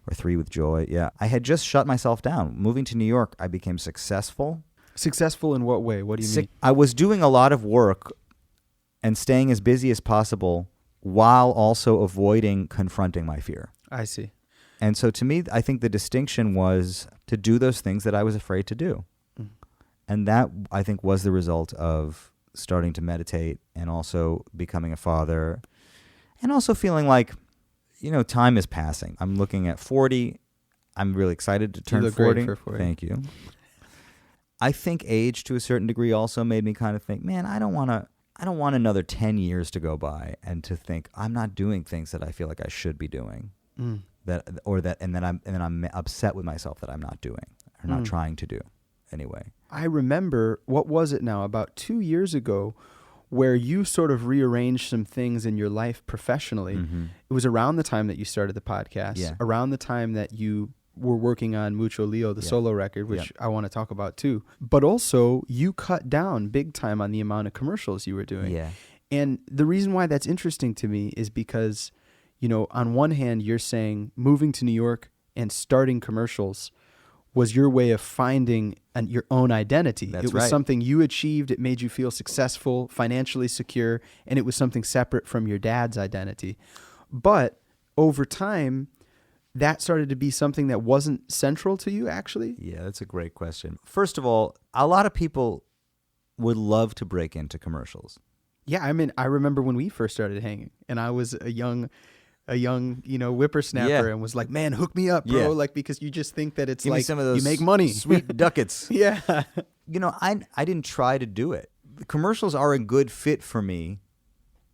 or 3 with Joy. Yeah. I had just shut myself down. Moving to New York, I became successful. Successful in what way? What do you mean? I was doing a lot of work and staying as busy as possible while also avoiding confronting my fear. I see. And so to me, I think the distinction was to do those things that I was afraid to do. Mm. And that, I think, was the result of starting to meditate and also becoming a father and also feeling like, time is passing. I'm looking at 40. I'm really excited to turn 40. Great for 40. Thank you. I think age to a certain degree also made me kind of think, man, I don't want another 10 years to go by and to think I'm not doing things that I feel like I should be doing. Mm. And then I'm upset with myself that I'm not doing or not trying to do anyway. I remember, what was it now, about 2 years ago, where you sort of rearranged some things in your life professionally. Mm-hmm. It was around the time that you started the podcast, around the time that you were working on Mucho Leo, the solo record, which I want to talk about too. But also, you cut down big time on the amount of commercials you were doing. Yeah. And the reason why that's interesting to me is because, on one hand, you're saying moving to New York and starting commercials was your way of finding your own identity. That's it was something you achieved. It made you feel successful, financially secure, and it was something separate from your dad's identity. But over time, that started to be something that wasn't central to you, actually? Yeah, that's a great question. First of all, a lot of people would love to break into commercials. Yeah, I remember when we first started hanging, and I was a young whippersnapper, and was like, man, hook me up, bro. Like, because you just think that it's like, you make money. Sweet ducats. Yeah. I didn't try to do it. The commercials are a good fit for me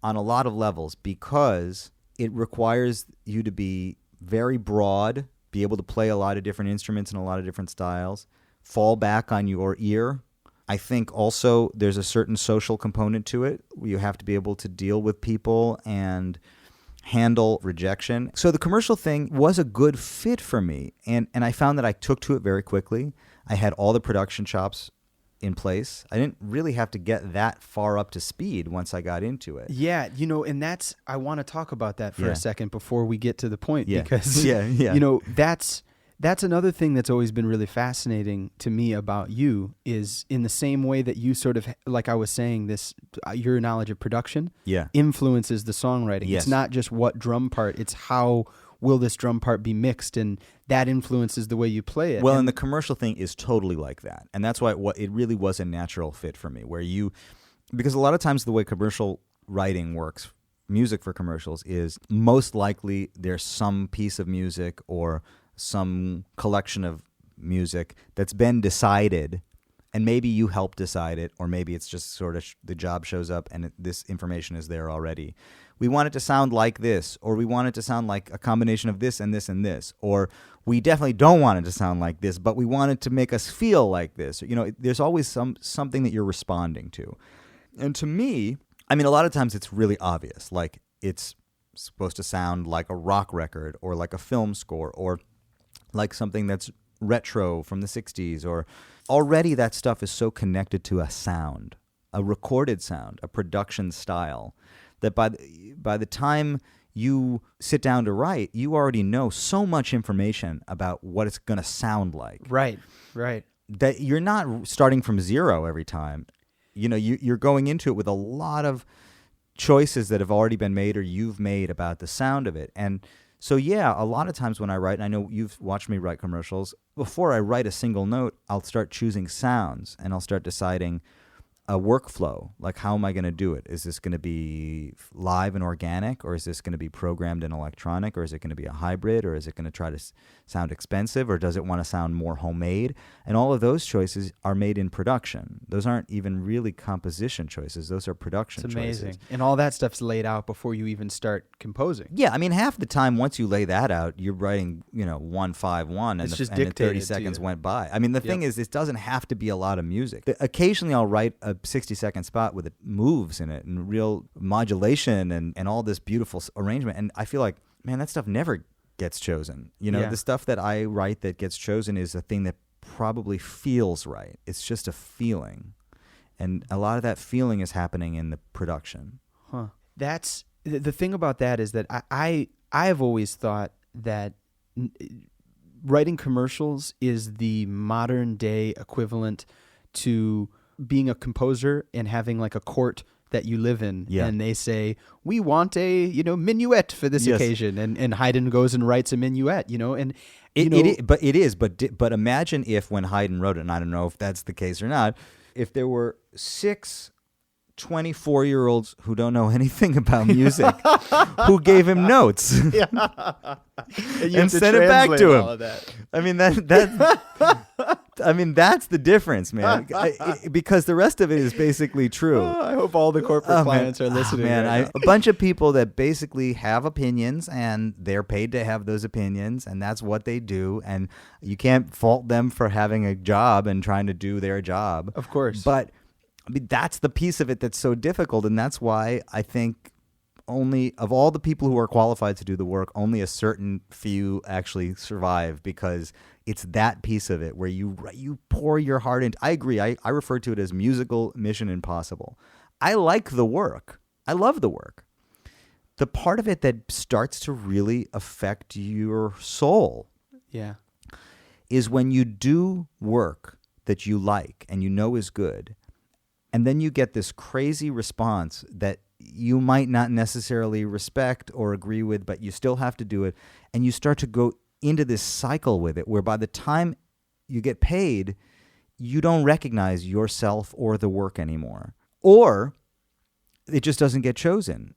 on a lot of levels because it requires you to be very broad, be able to play a lot of different instruments and a lot of different styles, fall back on your ear. I think also there's a certain social component to it. You have to be able to deal with people and handle rejection. So the commercial thing was a good fit for me. And I found that I took to it very quickly. I had all the production chops in place. I didn't really have to get that far up to speed once I got into it. Yeah, and I want to talk about that for a second before we get to the point, because that's another thing that's always been really fascinating to me about you is in the same way that you sort of, like I was saying, this your knowledge of production influences the songwriting. Yes. It's not just what drum part, it's how will this drum part be mixed, and that influences the way you play it. Well, and the commercial thing is totally like that. And that's why it really was a natural fit for me, because a lot of times the way commercial writing works, music for commercials, is most likely there's some piece of music or some collection of music that's been decided, and maybe you help decide it, or maybe it's just sort of the job shows up and this information is there already. We want it to sound like this, or we want it to sound like a combination of this and this and this, or we definitely don't want it to sound like this, but we want it to make us feel like this. There's always something that you're responding to. And to me, a lot of times it's really obvious, like it's supposed to sound like a rock record or like a film score or like something that's retro from the 60s, or already that stuff is so connected to a sound, a recorded sound, a production style, that by the time you sit down to write, you already know so much information about what it's going to sound like. Right. That you're not starting from zero every time. You're going into it with a lot of choices that have already been made or you've made about the sound of it. And so, yeah, a lot of times when I write, and I know you've watched me write commercials, before I write a single note, I'll start choosing sounds and I'll start deciding a workflow. Like, how am I going to do it? Is this going to be live and organic, or is this going to be programmed and electronic, or is it going to be a hybrid, or is it going to try to sound expensive, or does it want to sound more homemade? And all of those choices are made in production. Those aren't even really composition choices. Those are production choices. It's amazing. And all that stuff's laid out before you even start composing. Yeah, I mean, half the time, once you lay that out, you're writing, 1-5-1, and, It's just and then 30 dictated to seconds you. went by. I mean, the thing is, it doesn't have to be a lot of music. Occasionally, I'll write a 60-second spot with moves in it and real modulation and all this beautiful arrangement. And I feel like, man, that stuff never gets chosen. The stuff that I write that gets chosen is a thing that probably feels right. It's just a feeling. And a lot of that feeling is happening in the production. Huh. That's the thing about that is that I have always thought that writing commercials is the modern day equivalent to being a composer and having like a court that you live in, and they say, we want a minuet for this occasion, and Haydn goes and writes a minuet, and but imagine if when Haydn wrote it, and I don't know if that's the case or not, if there were 6 24-year-olds who don't know anything about music who gave him notes and sent it back to him. I mean that's the difference, man. Because the rest of it is basically true. I hope all the corporate clients are listening. A bunch of people that basically have opinions and they're paid to have those opinions, and that's what they do. And you can't fault them for having a job and trying to do their job. Of course. But that's the piece of it that's so difficult, and that's why I think only of all the people who are qualified to do the work, only a certain few actually survive, because it's that piece of it where you pour your heart into. I agree. I refer to it as musical Mission Impossible. I like the work. I love the work. The part of it that starts to really affect your soul is when you do work that you like and you know is good, and then you get this crazy response that you might not necessarily respect or agree with, but you still have to do it. And you start to go into this cycle with it, where by the time you get paid, you don't recognize yourself or the work anymore. Or it just doesn't get chosen.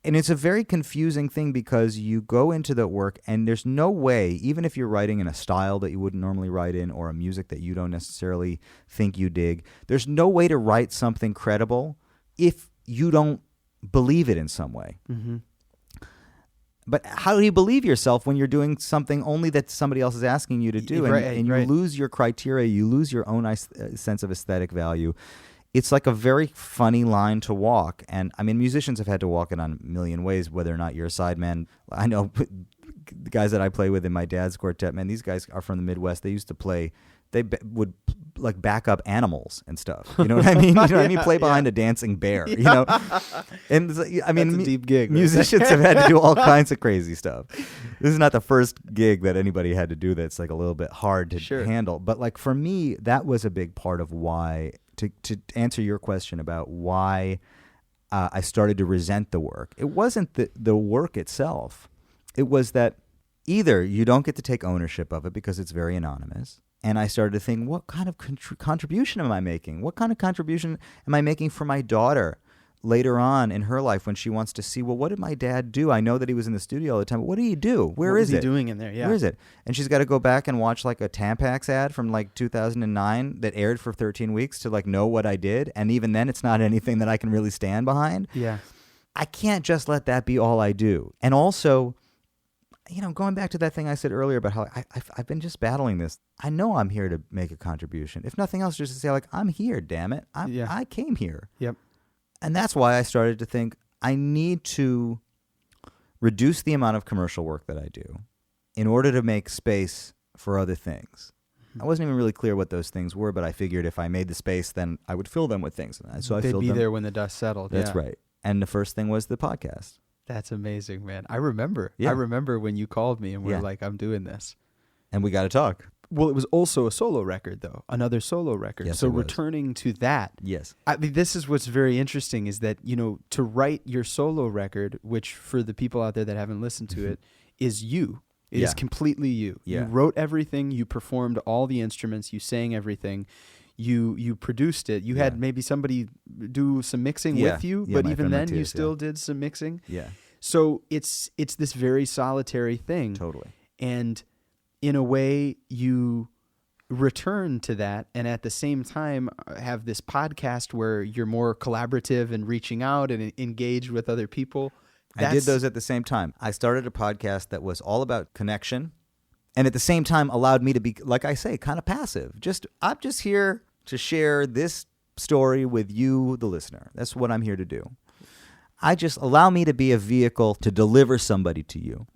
And it's a very confusing thing, because you go into the work and there's no way, even if you're writing in a style that you wouldn't normally write in, or a music that you don't necessarily think you dig, there's no way to write something credible if you don't believe it in some way. Mm-hmm. But how do you believe yourself when you're doing something only that somebody else is asking you to do? And you lose your criteria, you lose your own sense of aesthetic value. It's like a very funny line to walk. And I mean, musicians have had to walk it on a million ways, whether or not you're a sideman. I know the guys that I play with in my dad's quartet, man, these guys are from the Midwest. They used to play, would like back up animals and stuff. You know what I mean? You know what I mean? Play behind a dancing bear, you know? And I mean, that's a deep gig. Musicians have had to do all kinds of crazy stuff. This is not the first gig that anybody had to do that's like a little bit hard to handle. But like for me, that was a big part of why, to answer your question about why I started to resent the work. It wasn't the work itself. It was that either you don't get to take ownership of it because it's very anonymous. And I started to think, what kind of contribution am I making? What kind of contribution am I making for my daughter later on in her life when she wants to see, well, what did my dad do? I know that he was in the studio all the time, but what did he do? Where is it? What was he doing in there? Yeah. Where is it? And she's got to go back and watch like a Tampax ad from like 2009 that aired for 13 weeks to like know what I did. And even then, it's not anything that I can really stand behind. Yeah. I can't just let that be all I do. And also, you know, going back to that thing I said earlier about how I've been just battling this. I know I'm here to make a contribution. If nothing else, just to say like, I'm here, damn it. I came here. Yep. And that's why I started to think I need to reduce the amount of commercial work that I do in order to make space for other things. I wasn't even really clear what those things were, but I figured if I made the space, then I would fill them with things. So I They'd filled be them. there when the dust settled. That's right. And the first thing was the podcast. That's amazing, man. I remember. Yeah. I remember when you called me and we were like, I'm doing this. And we got to talk. Well, it was also a solo record, though, another solo record. Yes, so it was. returning to that, Yes. I mean, this is what's very interesting is that, to write your solo record, which for the people out there that haven't listened to it, is you. It is completely you. Yeah. You wrote everything. You performed all the instruments. You sang everything. You produced it. You had maybe somebody do some mixing with you, but even then you still did some mixing. Yeah. So it's this very solitary thing. Totally. And in a way, you return to that, and at the same time have this podcast where you're more collaborative and reaching out and engaged with other people. I did those at the same time. I started a podcast that was all about connection, and at the same time allowed me to be, like I say, kind of passive. I'm just here to share this story with you, the listener. That's what I'm here to do. Allow me to be a vehicle to deliver somebody to you.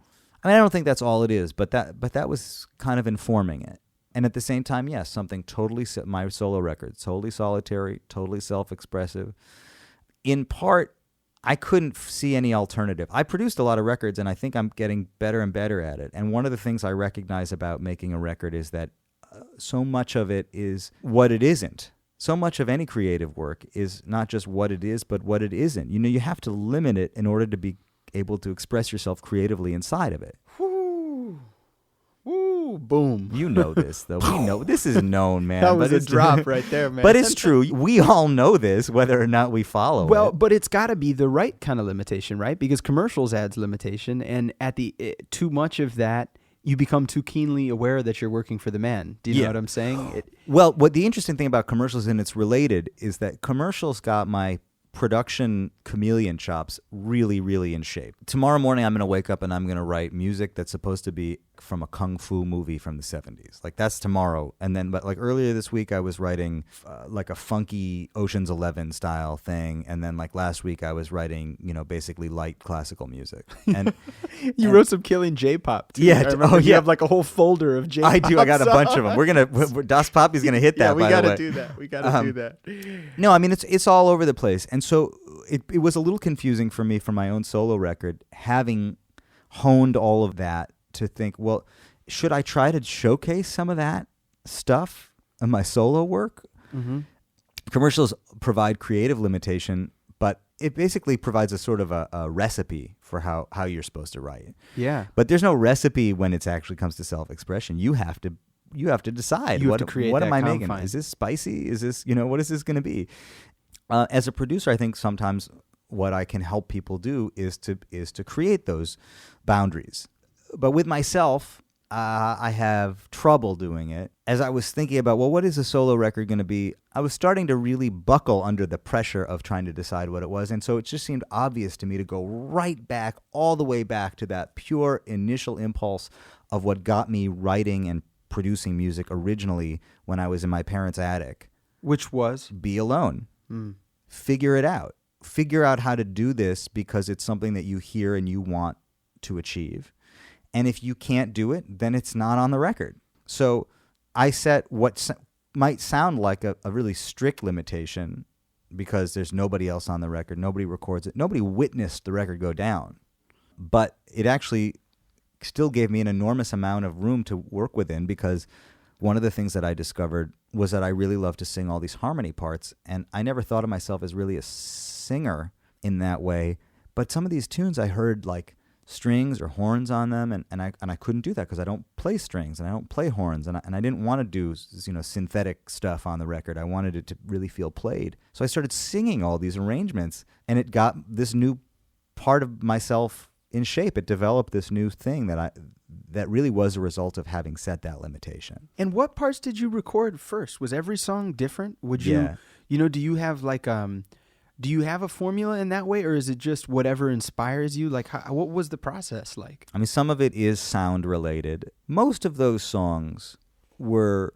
I mean, I don't think that's all it is, but that was kind of informing it. And at the same time, yes, something totally, my solo record, totally solitary, totally self-expressive. In part, I couldn't see any alternative. I produced a lot of records, and I think I'm getting better and better at it. And one of the things I recognize about making a record is that so much of it is what it isn't. So much of any creative work is not just what it is, but what it isn't. You have to limit it in order to be able to express yourself creatively inside of it. Woo. Woo. Boom. You know this, though. We know. This is known, man. That was a drop right there, man. But it's true. We all know this, whether or not we follow Well, it. but it's got to be the right kind of limitation, right? Because commercials adds limitation, and at too much of that, you become too keenly aware that you're working for the man. Do you know what I'm saying? Well, what the interesting thing about commercials, and it's related, is that commercials got my production chameleon chops really, really in shape. Tomorrow morning, I'm going to wake up and I'm going to write music that's supposed to be from a kung fu movie from the 70s. Like, that's tomorrow. And then, but like earlier this week, I was writing like a funky Ocean's 11 style thing. And then like last week, I was writing, basically light classical music. And you wrote some killing J-pop too. Yeah. You have like a whole folder of J-pop I do. I got a bunch of them. We're going to, Das Poppy's going to hit that, we by the way. do that. We got to do that. No, I mean, it's all over the place. And so it was a little confusing for me for my own solo record, having honed all of that to think, well, should I try to showcase some of that stuff in my solo work? Mm-hmm. Commercials provide creative limitation, but it basically provides a sort of a recipe for how you're supposed to write. Yeah. But there's no recipe when it actually comes to self-expression. You have to decide, you have to create what that am I confine. making? Is this spicy? Is this, what is this going to be? As a producer, I think sometimes what I can help people do is to create those boundaries. But with myself, I have trouble doing it. As I was thinking about, well, what is a solo record going to be? I was starting to really buckle under the pressure of trying to decide what it was. And so it just seemed obvious to me to go right back, all the way back to that pure initial impulse of what got me writing and producing music originally when I was in my parents' attic. Which was? Be alone. Figure it out. Figure out how to do this because it's something that you hear and you want to achieve. And if you can't do it, then it's not on the record. So I set what might sound like a really strict limitation because there's nobody else on the record. Nobody records it. Nobody witnessed the record go down. But it actually still gave me an enormous amount of room to work within because one of the things that I discovered was that I really love to sing all these harmony parts, and I never thought of myself as really a singer in that way. But some of these tunes I heard like strings or horns on them, and I couldn't do that because I don't play strings and I don't play horns, and I didn't want to do synthetic stuff on the record. I wanted it to really feel played. So I started singing all these arrangements, and it got this new part of myself in shape. It developed this new thing that really was a result of having set that limitation. And what parts did you record first? Was every song different? Would you, do you have like, do you have a formula in that way, or is it just whatever inspires you? Like, what was the process like? I mean, some of it is sound related. Most of those songs were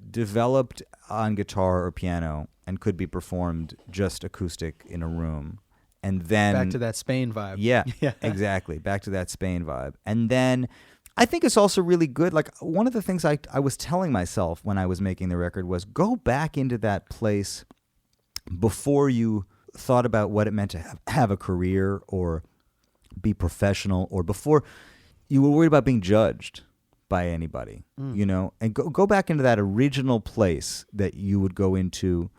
developed on guitar or piano and could be performed just acoustic in a room. And then back to that Spain vibe. Yeah, exactly. Back to that Spain vibe. And then I think it's also really good. Like, one of the things I was telling myself when I was making the record was go back into that place before you thought about what it meant to have a career or be professional, or before you were worried about being judged by anybody, you know, and go back into that original place that you would go into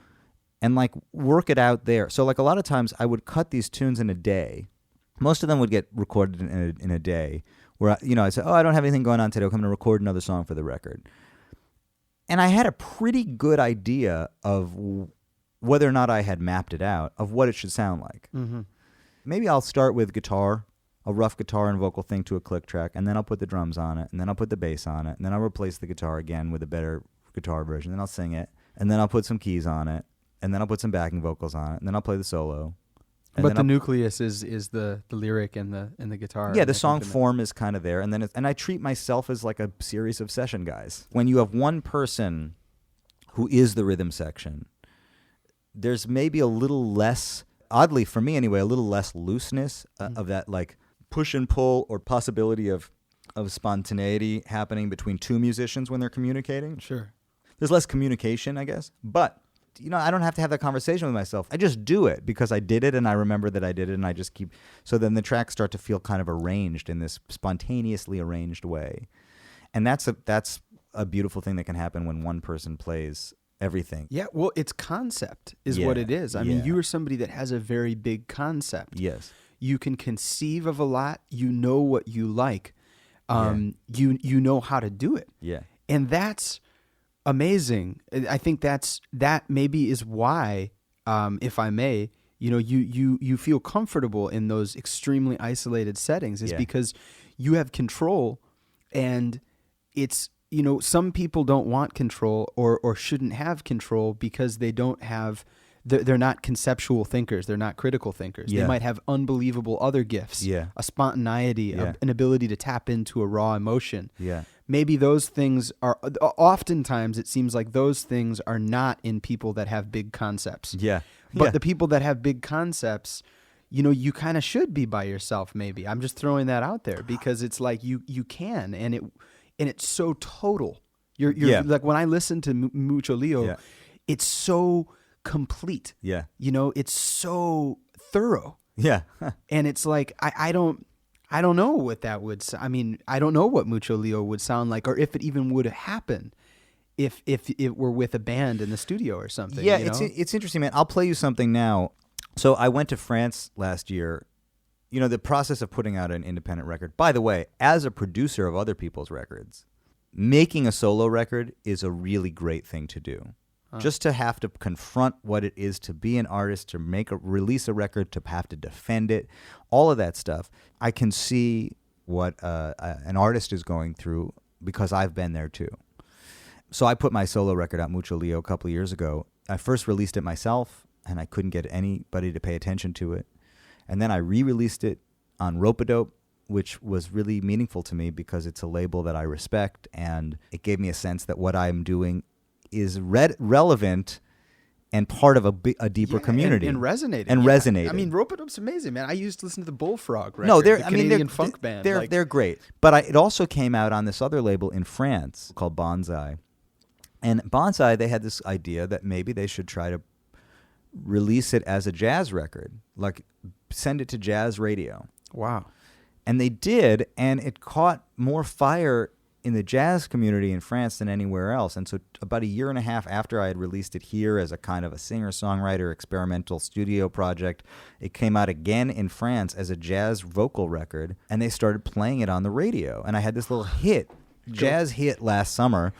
and like work it out there. So like a lot of times I would cut these tunes in a day. Most of them would get recorded in a day where, you know, I said, oh, I don't have anything going on today. I'm going to record another song for the record. And I had a pretty good idea of whether or not I had mapped it out of what it should sound like. Mm-hmm. Maybe I'll start with guitar, a rough guitar and vocal thing to a click track, and then I'll put the drums on it, and then I'll put the bass on it, and then I'll replace the guitar again with a better guitar version, then I'll sing it, and then I'll put some keys on it, and then I'll put some backing vocals on it, and then I'll play the solo. But the nucleus is the lyric and the guitar. Yeah, the song form is kind of there, and then and I treat myself as like a series of session guys. When you have one person who is the rhythm section, there's maybe a little less, oddly for me anyway, a little less looseness of that like push and pull or possibility of spontaneity happening between two musicians when they're communicating. Sure. There's less communication, I guess. But, you know, I don't have to have that conversation with myself. I just do it because I did it and I remember that I did it and I just keep... So then the tracks start to feel kind of arranged in this spontaneously arranged way. And that's a beautiful thing that can happen when one person plays everything. Yeah, well, it's concept is what it is. I mean, you are somebody that has a very big concept. Yes. You can conceive of a lot. You know what you like. You know how to do it. Yeah. And that's amazing. I think that maybe is why, if I may, you know, you feel comfortable in those extremely isolated settings is because you have control, and it's, you know, some people don't want control or shouldn't have control because they don't have, they're not conceptual thinkers. They're not critical thinkers. They might have unbelievable other gifts, a spontaneity, an ability to tap into a raw emotion. Yeah. Maybe those things are, oftentimes it seems like those things are not in people that have big concepts. Yeah. But the people that have big concepts, you know, you kind of should be by yourself maybe. I'm just throwing that out there because it's like you can, and it's so total. You're like when I listen to Mucho Leo, it's so complete. Yeah. You know, it's so thorough. Yeah. And it's like I don't know what that would. I mean, I don't know what Mucho Leo would sound like, or if it even would happen, if it were with a band in the studio or something. Yeah, you know? it's interesting, man. I'll play you something now. So I went to France last year. You know, the process of putting out an independent record. By the way, as a producer of other people's records, making a solo record is a really great thing to do. Just to have to confront what it is to be an artist, to release a record, to have to defend it, all of that stuff. I can see what an artist is going through because I've been there too. So I put my solo record out, Mucho Leo, a couple of years ago. I first released it myself, and I couldn't get anybody to pay attention to it. And then I re-released it on Rope-A-Dope, which was really meaningful to me because it's a label that I respect, and it gave me a sense that what I'm doing is relevant and part of a deeper community. And resonating. And resonating. I mean, Rope-A-Dope's amazing, man. I used to listen to the Bullfrog record, they're the Canadian funk band. They're great. But it also came out on this other label in France called Bonsai. And Bonsai, they had this idea that maybe they should try to release it as a jazz record, like send it to jazz radio. Wow. And they did, and it caught more fire in the jazz community in France than anywhere else. And so about a year and a half after I had released it here as a kind of a singer-songwriter experimental studio project, it came out again in France as a jazz vocal record, and they started playing it on the radio. And I had this little jazz hit last summer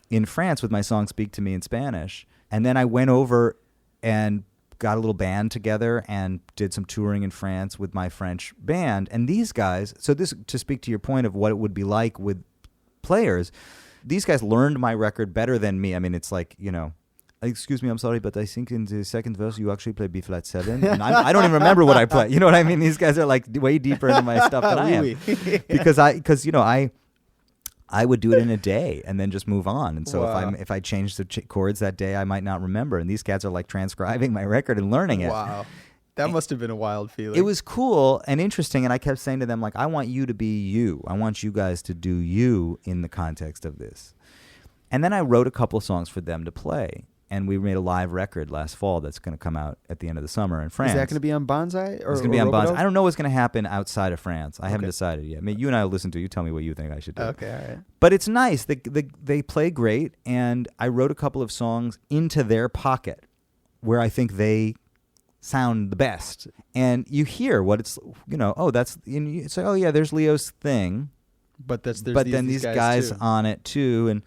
in France with my song Speak to Me in Spanish. And then I went over and got a little band together and did some touring in France with my French band. And these guys, so this, to speak to your point of what it would be like with players, these guys learned my record better than me. I mean, it's like, you know, excuse me, I'm sorry, but I think in the second verse you actually play B flat 7, and I don't even remember what I play. You know what I mean? These guys are like way deeper into my stuff than I am, because you know I would do it in a day and then just move on. And so if I changed the chords that day, I might not remember. And these cats are like transcribing my record and learning it. Wow. That must have been a wild feeling. It was cool and interesting, and I kept saying to them, like, I want you to be you. I want you guys to do you in the context of this. And then I wrote a couple songs for them to play. and we made a live record last fall that's going to come out at the end of the summer in France. Is that going to be on Bonsai? It's going to be on Roboto? Bonsai. I don't know what's going to happen outside of France. I haven't decided yet. I mean, you and I will listen to it. You tell me what you think I should do. Okay, all right. But it's nice. They play great, and I wrote a couple of songs into their pocket where I think they sound the best. And you hear what it's, that's, and you say, oh yeah, there's Leo's thing. But then these guys too. on it too, and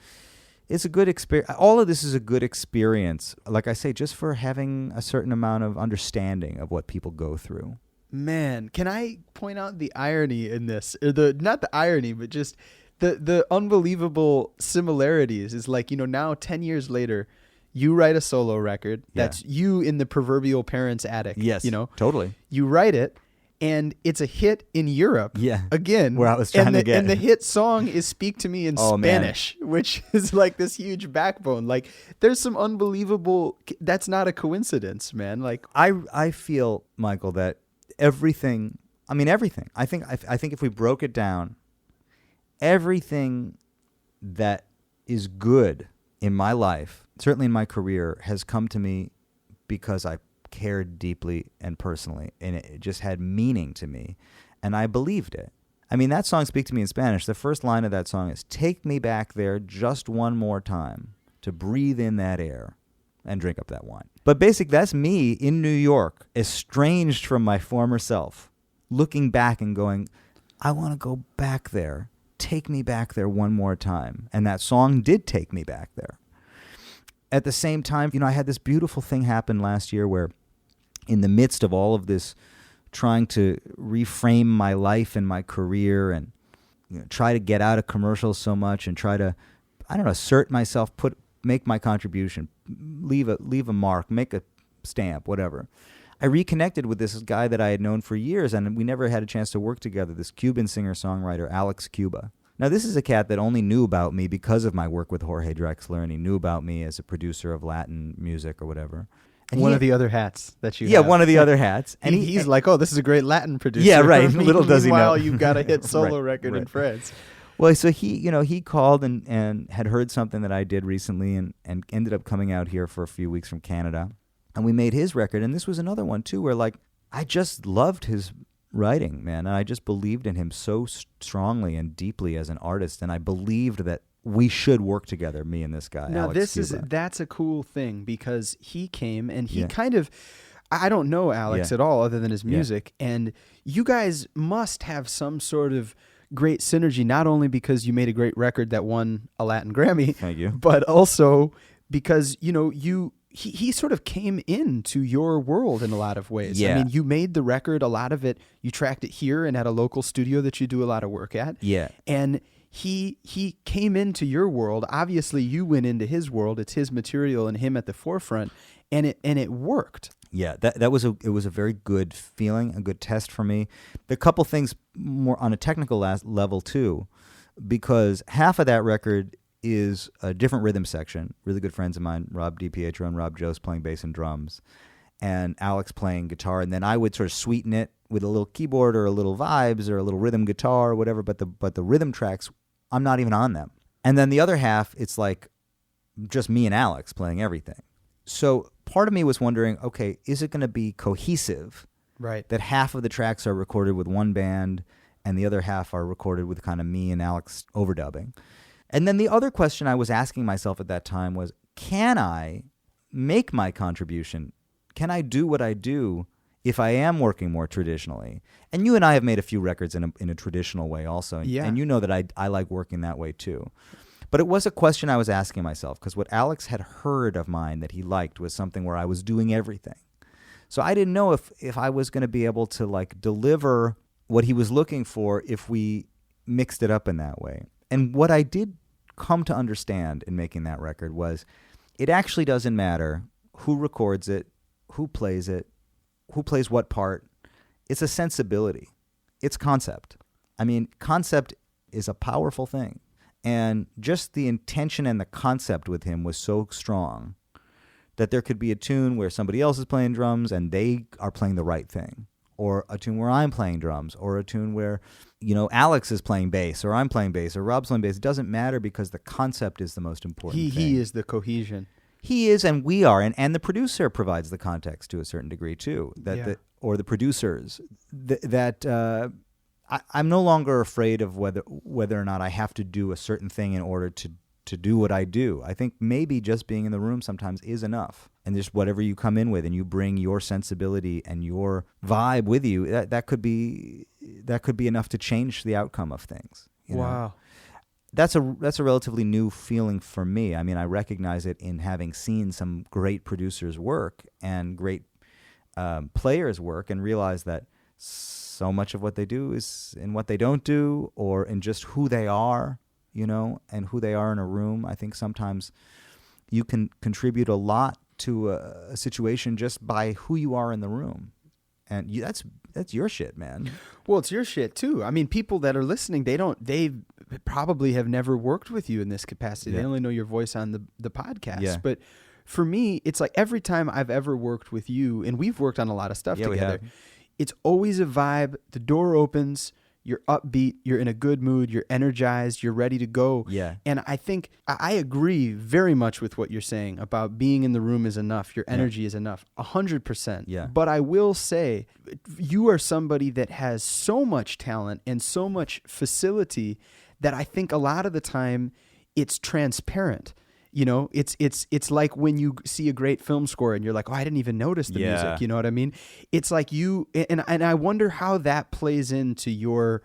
it's a good experience. All of this is a good experience, like I say, just for having a certain amount of understanding of what people go through. Man, can I point out the irony in this? Or not the irony, but just the unbelievable similarities is like, now 10 years later, you write a solo record that's you in the proverbial parents' attic. Yes, totally. You write it, and it's a hit in Europe. Yeah. Again. Where I was trying to get. And the hit song is Speak to Me in Spanish, which is like this huge backbone. Like, there's some unbelievable, that's not a coincidence, man. Like, I feel, Michael, that everything. I think if we broke it down, everything that is good in my life, certainly in my career, has come to me because I cared deeply and personally, and it just had meaning to me, and I believed it. I mean, that song, Speak to Me in Spanish, the first line of that song is, take me back there just one more time to breathe in that air and drink up that wine. But basically, that's me in New York, estranged from my former self, looking back and going, I want to go back there. Take me back there one more time. And that song did take me back there. At the same time, I had this beautiful thing happen last year where, in the midst of all of this, trying to reframe my life and my career and try to get out of commercials so much and try to, assert myself, make my contribution, leave a mark, make a stamp, whatever. I reconnected with this guy that I had known for years, and we never had a chance to work together, this Cuban singer-songwriter, Alex Cuba. Now, this is a cat that only knew about me because of my work with Jorge Drexler, and he knew about me as a producer of Latin music or whatever. And one of the other hats that you have. one of the other hats. And he's like, oh, this is a great Latin producer. Yeah, right. Little does he know. Meanwhile, you've got a hit solo record in France. Well, so he called and had heard something that I did recently and ended up coming out here for a few weeks from Canada. And we made his record. And this was another one, too, where, like, I just loved his writing, man. And I just believed in him so strongly and deeply as an artist. And I believed that we should work together, me and this guy. Now, Alex that's a cool thing, because he came and he kind of, I don't know Alex at all other than his music, and you guys must have some sort of great synergy, not only because you made a great record that won a Latin Grammy, Thank you. but also because, he sort of came into your world in a lot of ways. Yeah. I mean, you made the record, a lot of it, you tracked it here and at a local studio that you do a lot of work at. Yeah. And he came into your world. Obviously, you went into his world. It's his material and him at the forefront, and it worked. Yeah, it was a very good feeling, a good test for me. The couple things more on a technical level too, because half of that record is a different rhythm section. Really good friends of mine, Rob DiPietro and Rob Jost, playing bass and drums, and Alex playing guitar, and then I would sort of sweeten it with a little keyboard or a little vibes or a little rhythm guitar or whatever. But the rhythm tracks, I'm not even on them. And then the other half, it's like just me and Alex playing everything. So part of me was wondering, okay, is it going to be cohesive? Right. That half of the tracks are recorded with one band and the other half are recorded with kind of me and Alex overdubbing. And then the other question I was asking myself at that time was, can I make my contribution? Can I do what I do if I am working more traditionally? And you and I have made a few records in a traditional way also. And you know that I like working that way too. But it was a question I was asking myself, because what Alex had heard of mine that he liked was something where I was doing everything. So I didn't know if I was going to be able to like deliver what he was looking for if we mixed it up in that way. And what I did come to understand in making that record was it actually doesn't matter who records it, who plays what part. It's a sensibility. It's concept. I mean, concept is a powerful thing. And just the intention and the concept with him was so strong that there could be a tune where somebody else is playing drums and they are playing the right thing, or a tune where I'm playing drums, or a tune where, Alex is playing bass, or I'm playing bass, or Rob's playing bass. It doesn't matter, because the concept is the most important thing. He is the cohesion. He is, and we are, and the producer provides the context to a certain degree too. Or the producers. I'm no longer afraid of whether or not I have to do a certain thing in order to do what I do. I think maybe just being in the room sometimes is enough. And just whatever you come in with, and you bring your sensibility and your vibe with you, that could be enough to change the outcome of things. Wow. That's a relatively new feeling for me. I mean, I recognize it in having seen some great producers work and great players work, and realize that so much of what they do is in what they don't do, or in just who they are, and who they are in a room. I think sometimes you can contribute a lot to a situation just by who you are in the room. And that's your shit, man. Well, it's your shit too. I mean, people that are listening, they probably have never worked with you in this capacity. They only know your voice on the podcast. Yeah. But for me, it's like every time I've ever worked with you, and we've worked on a lot of stuff together, it's always a vibe. The door opens, you're upbeat, you're in a good mood, you're energized, you're ready to go. Yeah. And I think I agree very much with what you're saying about being in the room is enough. Your energy is enough, 100%. Yeah. But I will say, you are somebody that has so much talent and so much facility that I think a lot of the time it's transparent. It's like when you see a great film score and you're like, oh, I didn't even notice the music. You know what I mean? It's like you, and I wonder how that plays into your,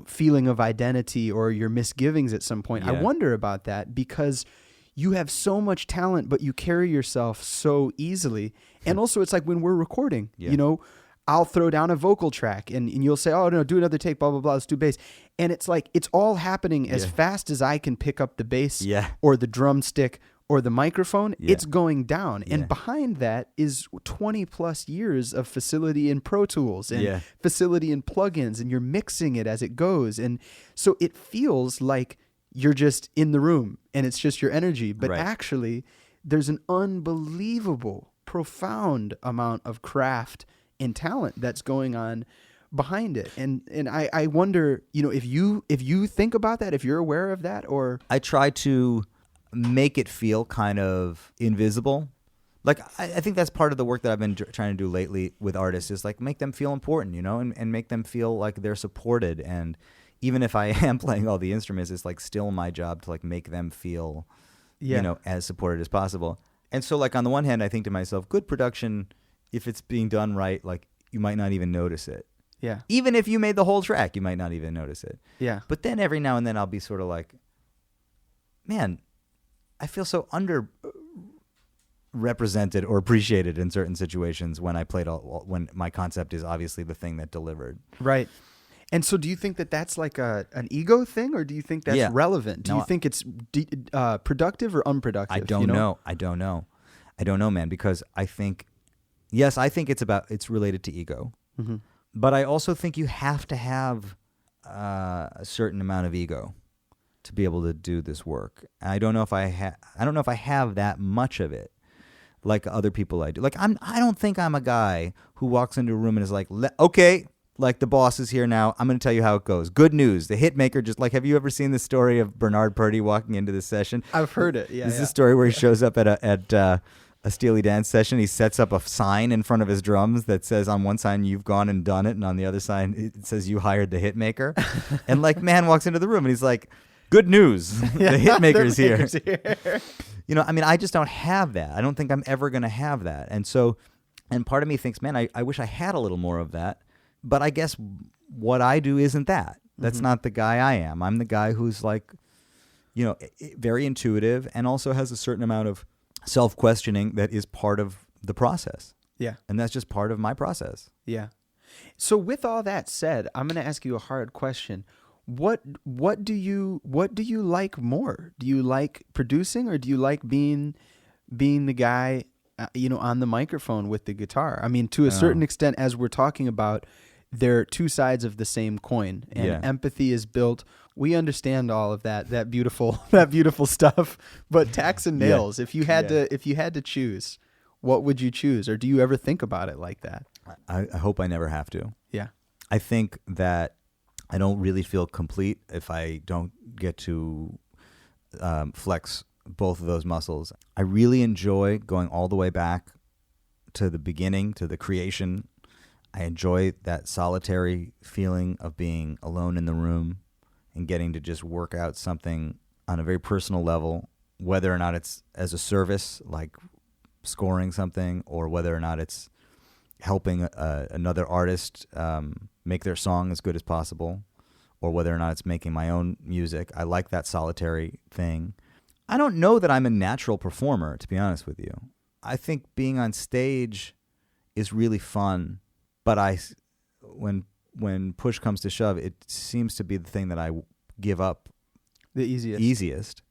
feeling of identity or your misgivings at some point. I wonder about that, because you have so much talent, but you carry yourself so easily. And also it's like when we're recording, I'll throw down a vocal track and you'll say, oh, no, do another take, blah, blah, blah, let's do bass. And it's like, it's all happening as fast as I can pick up the bass or the drumstick or the microphone. It's going down. And behind that is 20 plus years of facility in Pro Tools and facility in plugins, and you're mixing it as it goes. And so it feels like you're just in the room and it's just your energy. But actually, there's an unbelievable, profound amount of craft and talent that's going on behind it. And I wonder, if you think about that, if you're aware of that, or I try to make it feel kind of invisible. Like, I think that's part of the work that I've been trying to do lately with artists, is like make them feel important, and make them feel like they're supported. And even if I am playing all the instruments, it's like still my job to like make them feel, as supported as possible. And so like on the one hand, I think to myself, good production, if it's being done right, like you might not even notice it. Yeah. Even if you made the whole track, you might not even notice it. Yeah. But then every now and then I'll be sort of like, man, I feel so underrepresented or appreciated in certain situations when I played when my concept is obviously the thing that delivered. Right. And so do you think that that's like an ego thing, or do you think that's relevant? Do you think it's productive or unproductive? I don't know. I don't know, man, because I think, yes, I think it's related to ego. Mm-hmm. But I also think you have to have a certain amount of ego to be able to do this work. I don't know if I have that much of it, like other people I do. Like I don't think I'm a guy who walks into a room and is like, okay, like the boss is here now. I'm going to tell you how it goes. Good news. The hit maker just like, have you ever seen the story of Bernard Purdy walking into this session? I've heard it. Yeah. This is a story where he shows up at a Steely Dan session. He sets up a sign in front of his drums that says on one side, you've gone and done it. And on the other side, it says you hired the hit maker. And like, man walks into the room and he's like, good news. The hit maker's here. I mean, I just don't have that. I don't think I'm ever going to have that. And so, and part of me thinks, man, I wish I had a little more of that. But I guess what I do isn't that. That's not the guy I am. I'm the guy who's like, very intuitive and also has a certain amount of self-questioning that is part of the process. Yeah. And that's just part of my process. Yeah. So with all that said, I'm going to ask you a hard question. What do you like more? Do you like producing, or do you like being the guy, on the microphone with the guitar? I mean, to a certain extent, as we're talking about, they're two sides of the same coin, and empathy is built. We understand all of that beautiful stuff. But tacks and nails. If you had to choose, what would you choose? Or do you ever think about it like that? I hope I never have to. Yeah. I think that I don't really feel complete if I don't get to flex both of those muscles. I really enjoy going all the way back to the beginning, to the creation. I enjoy that solitary feeling of being alone in the room and getting to just work out something on a very personal level, whether or not it's as a service, like scoring something, or whether or not it's helping another artist make their song as good as possible, or whether or not it's making my own music. I like that solitary thing. I don't know that I'm a natural performer, to be honest with you. I think being on stage is really fun, but when push comes to shove, it seems to be the thing that I give up the easiest.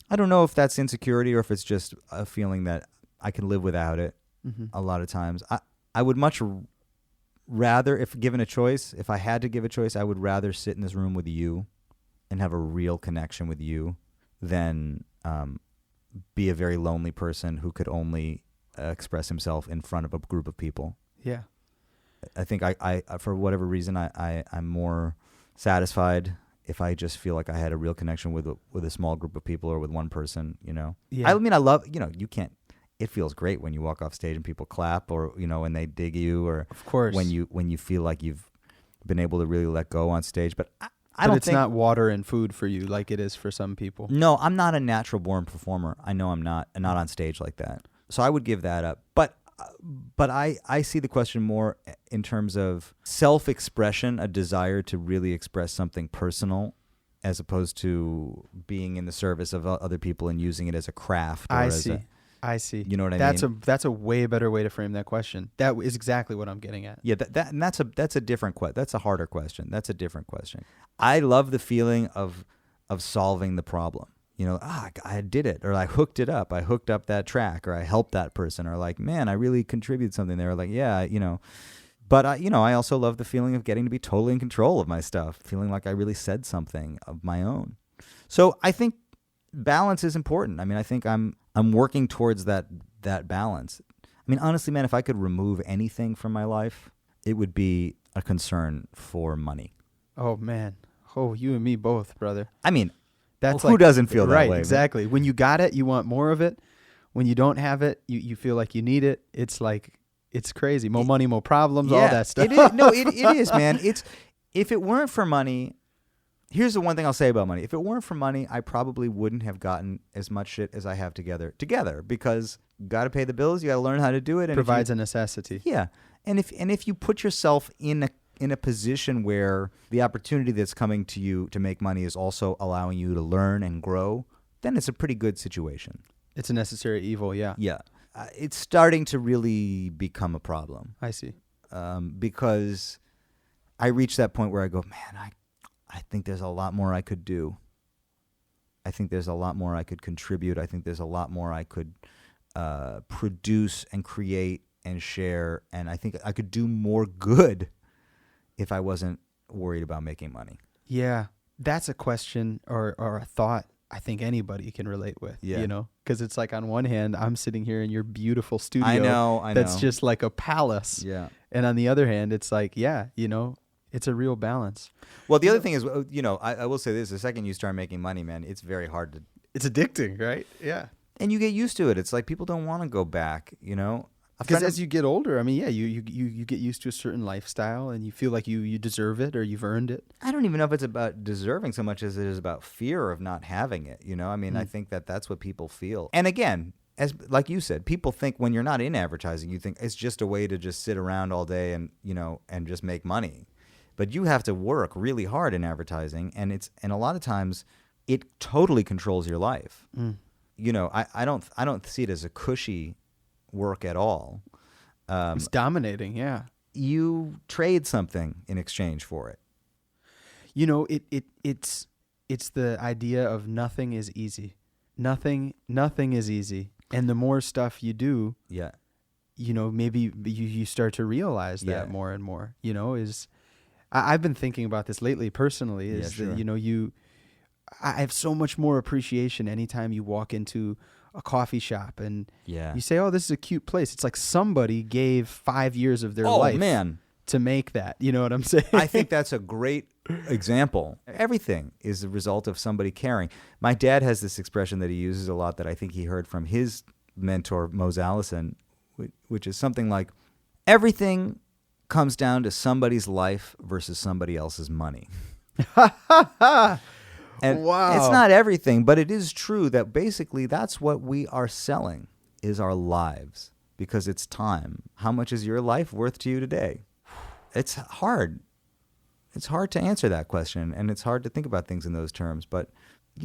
I don't know if that's insecurity or if it's just a feeling that I can live without it. A lot of times. I would much rather, if given a choice, if I had to give a choice, I would rather sit in this room with you and have a real connection with you than be a very lonely person who could only express himself in front of a group of people. Yeah. I think I for whatever reason, I'm more satisfied if I just feel like I had a real connection with a small group of people or with one person, you know. Yeah. I mean, I love, you can't. It feels great when you walk off stage and people clap, or when they dig you, or of course when you feel like you've been able to really let go on stage. But I but don't it's think, not water and food for you like it is for some people. No, I'm not a natural born performer. I know I'm not on stage like that. So I would give that up. But I see the question more in terms of self-expression, a desire to really express something personal, as opposed to being in the service of other people and using it as a craft. Or I see. You know what I mean? That's a way better way to frame that question. That is exactly what I'm getting at. Yeah, that's a different question. That's a harder question. That's a different question. I love the feeling of solving the problem. I did it, or I hooked it up. I hooked up that track, or I helped that person, or like, man, I really contributed something there. Like, yeah, But I also love the feeling of getting to be totally in control of my stuff, feeling like I really said something of my own. So I think balance is important. I mean, I think I'm working towards that balance. I mean, honestly, man, if I could remove anything from my life, it would be a concern for money. Oh, man. Oh, you and me both, brother. I mean, that's who doesn't feel that right, way? Exactly. When you got it, you want more of it. When you don't have it, you feel like you need it. It's like, it's crazy. More money, more problems, all that stuff. It is. No, it is, man. If it weren't for money, here's the one thing I'll say about money. If it weren't for money, I probably wouldn't have gotten as much shit as I have together, because you got to pay the bills. You got to learn how to do it. And provides a necessity. Yeah. And if you put yourself in a position where the opportunity that's coming to you to make money is also allowing you to learn and grow, then it's a pretty good situation. It's a necessary evil, yeah. Yeah. It's starting to really become a problem. I see. Because I reached that point where I go, man, I think there's a lot more I could do. I think there's a lot more I could contribute. I think there's a lot more I could produce and create and share. And I think I could do more good if I wasn't worried about making money. Yeah. That's a question or a thought I think anybody can relate with, because it's like, on one hand, I'm sitting here in your beautiful studio. I know. That's just like a palace. Yeah. And on the other hand, it's like, it's a real balance. Well, the other thing is, I will say this, the second you start making money, man, it's very hard to. It's addicting, right? Yeah. And you get used to it. It's like people don't want to go back, Because as you get older, I mean, you get used to a certain lifestyle and you feel like you deserve it or you've earned it. I don't even know if it's about deserving so much as it is about fear of not having it. I mean, I think that's what people feel. And again, like you said, people think when you're not in advertising, you think it's just a way to just sit around all day and just make money. But you have to work really hard in advertising, and a lot of times it totally controls your life. I don't see it as a cushy work at all. It's dominating, yeah. You trade something in exchange for it. It's the idea of nothing is easy. Nothing is easy. And the more stuff you do, maybe you start to realize that more and more. I've been thinking about this lately personally. That I have so much more appreciation anytime you walk into a coffee shop and you say, oh, this is a cute place. It's like somebody gave 5 years of their life to make that. You know what I'm saying? I think that's a great example. Everything is a result of somebody caring. My dad has this expression that he uses a lot that I think he heard from his mentor, Mose Allison, which is something like, everything comes down to somebody's life versus somebody else's money. And wow. It's not everything, but it is true that basically that's what we are selling is our lives because it's time. How much is your life worth to you today? It's hard. It's hard to answer that question, and it's hard to think about things in those terms. But,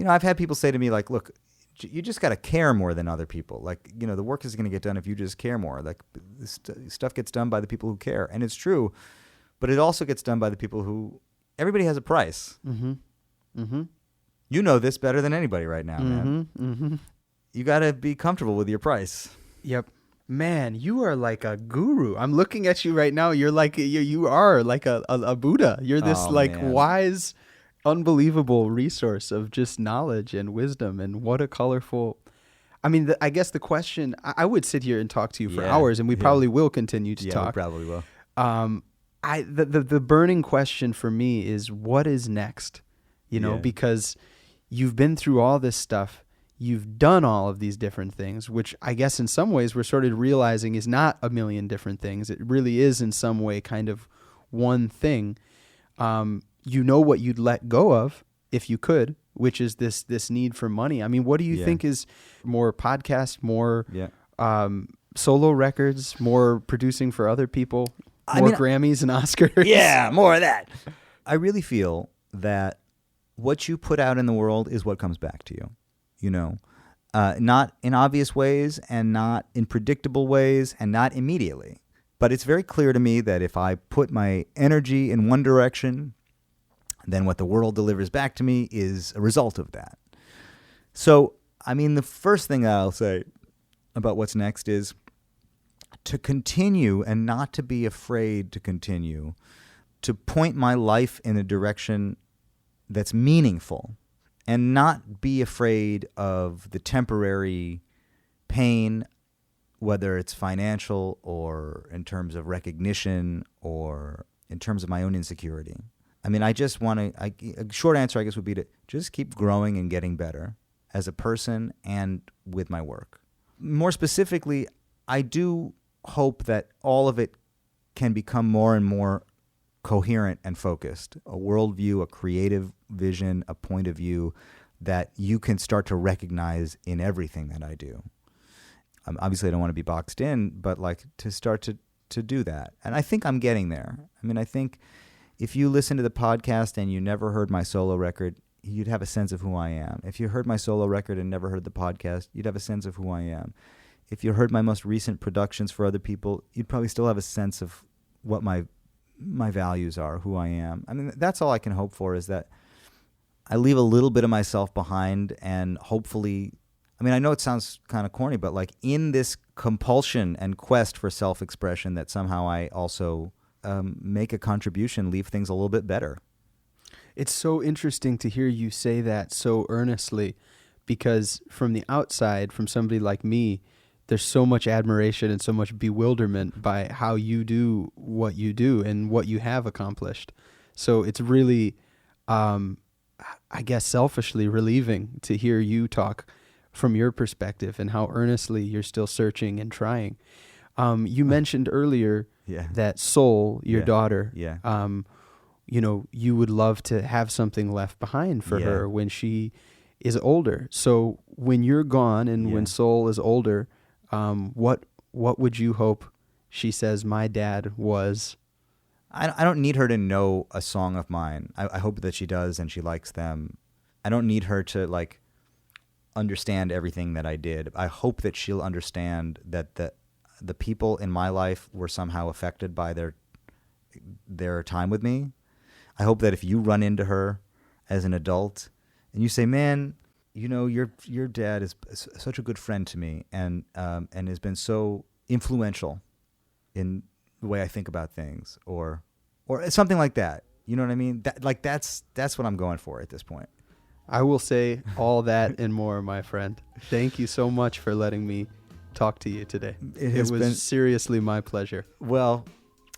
I've had people say to me, like, look, you just got to care more than other people. Like, the work is going to get done if you just care more. Like, stuff gets done by the people who care. And it's true, but it also gets done by the people who, everybody has a price. Mm-hmm. Mm-hmm. You know this better than anybody right now, man. Mm-hmm. You got to be comfortable with your price. Yep. Man, you are like a guru. I'm looking at you right now. You're like, you are like a Buddha. You're this man. wise, unbelievable resource of just knowledge and wisdom. And what a colorful, I mean, I guess the question, I would sit here and talk to you for hours, and we probably will continue to talk. We probably will. The burning question for me is, what is next? Because you've been through all this stuff. You've done all of these different things, which I guess in some ways we're sort of realizing is not a million different things. It really is in some way kind of one thing. What you'd let go of if you could, which is this need for money. I mean, what do you think is more podcasts, more solo records, more producing for other people, more Grammys and Oscars? Yeah, more of that. I really feel that what you put out in the world is what comes back to you. Not in obvious ways and not in predictable ways and not immediately. But it's very clear to me that if I put my energy in one direction, then what the world delivers back to me is a result of that. So, the first thing I'll say about what's next is to continue and not to be afraid to continue, to point my life in a direction that's meaningful. And not be afraid of the temporary pain, whether it's financial or in terms of recognition or in terms of my own insecurity. I just want to, a short answer, I guess, would be to just keep growing and getting better as a person and with my work. More specifically, I do hope that all of it can become more and more coherent and focused, a worldview, a creative vision, a point of view that you can start to recognize in everything that I do. Obviously, I don't want to be boxed in, but to start to do that. And I think I'm getting there. I think if you listen to the podcast and you never heard my solo record, you'd have a sense of who I am. If you heard my solo record and never heard the podcast, you'd have a sense of who I am. If you heard my most recent productions for other people, you'd probably still have a sense of what my values are, who I am. That's all I can hope for, is that I leave a little bit of myself behind, and hopefully, I know it sounds kind of corny, but in this compulsion and quest for self-expression, that somehow I also make a contribution, leave things a little bit better. It's so interesting to hear you say that so earnestly, because from the outside, from somebody like me, there's so much admiration and so much bewilderment by how you do what you do and what you have accomplished. So it's really, I guess, selfishly relieving to hear you talk from your perspective and how earnestly you're still searching and trying. You mentioned earlier that Soul, your daughter, you would love to have something left behind for her when she is older. So when you're gone and when Soul is older, what would you hope she says my dad was? I don't need her to know a song of mine. I hope that she does and she likes them. I don't need her to understand everything that I did. I hope that she'll understand that the people in my life were somehow affected by their time with me. I hope that if you run into her as an adult and you say, "Man, your dad is such a good friend to me and has been so influential in the way I think about things," or something like that. You know what I mean? That's what I'm going for at this point. I will say all that and more, my friend. Thank you so much for letting me talk to you today. It was seriously my pleasure. Well,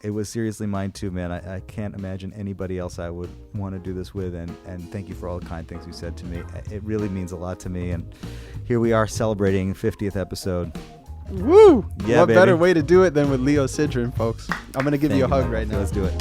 It was seriously mine too, man. I can't imagine anybody else I would want to do this with, and thank you for all the kind things you said to me. It really means a lot to me, and here we are celebrating 50th episode. Woo! Yeah, what baby. better way to do it than with Leo Sidran, folks? I'm going to give you a hug right now. Let's do it.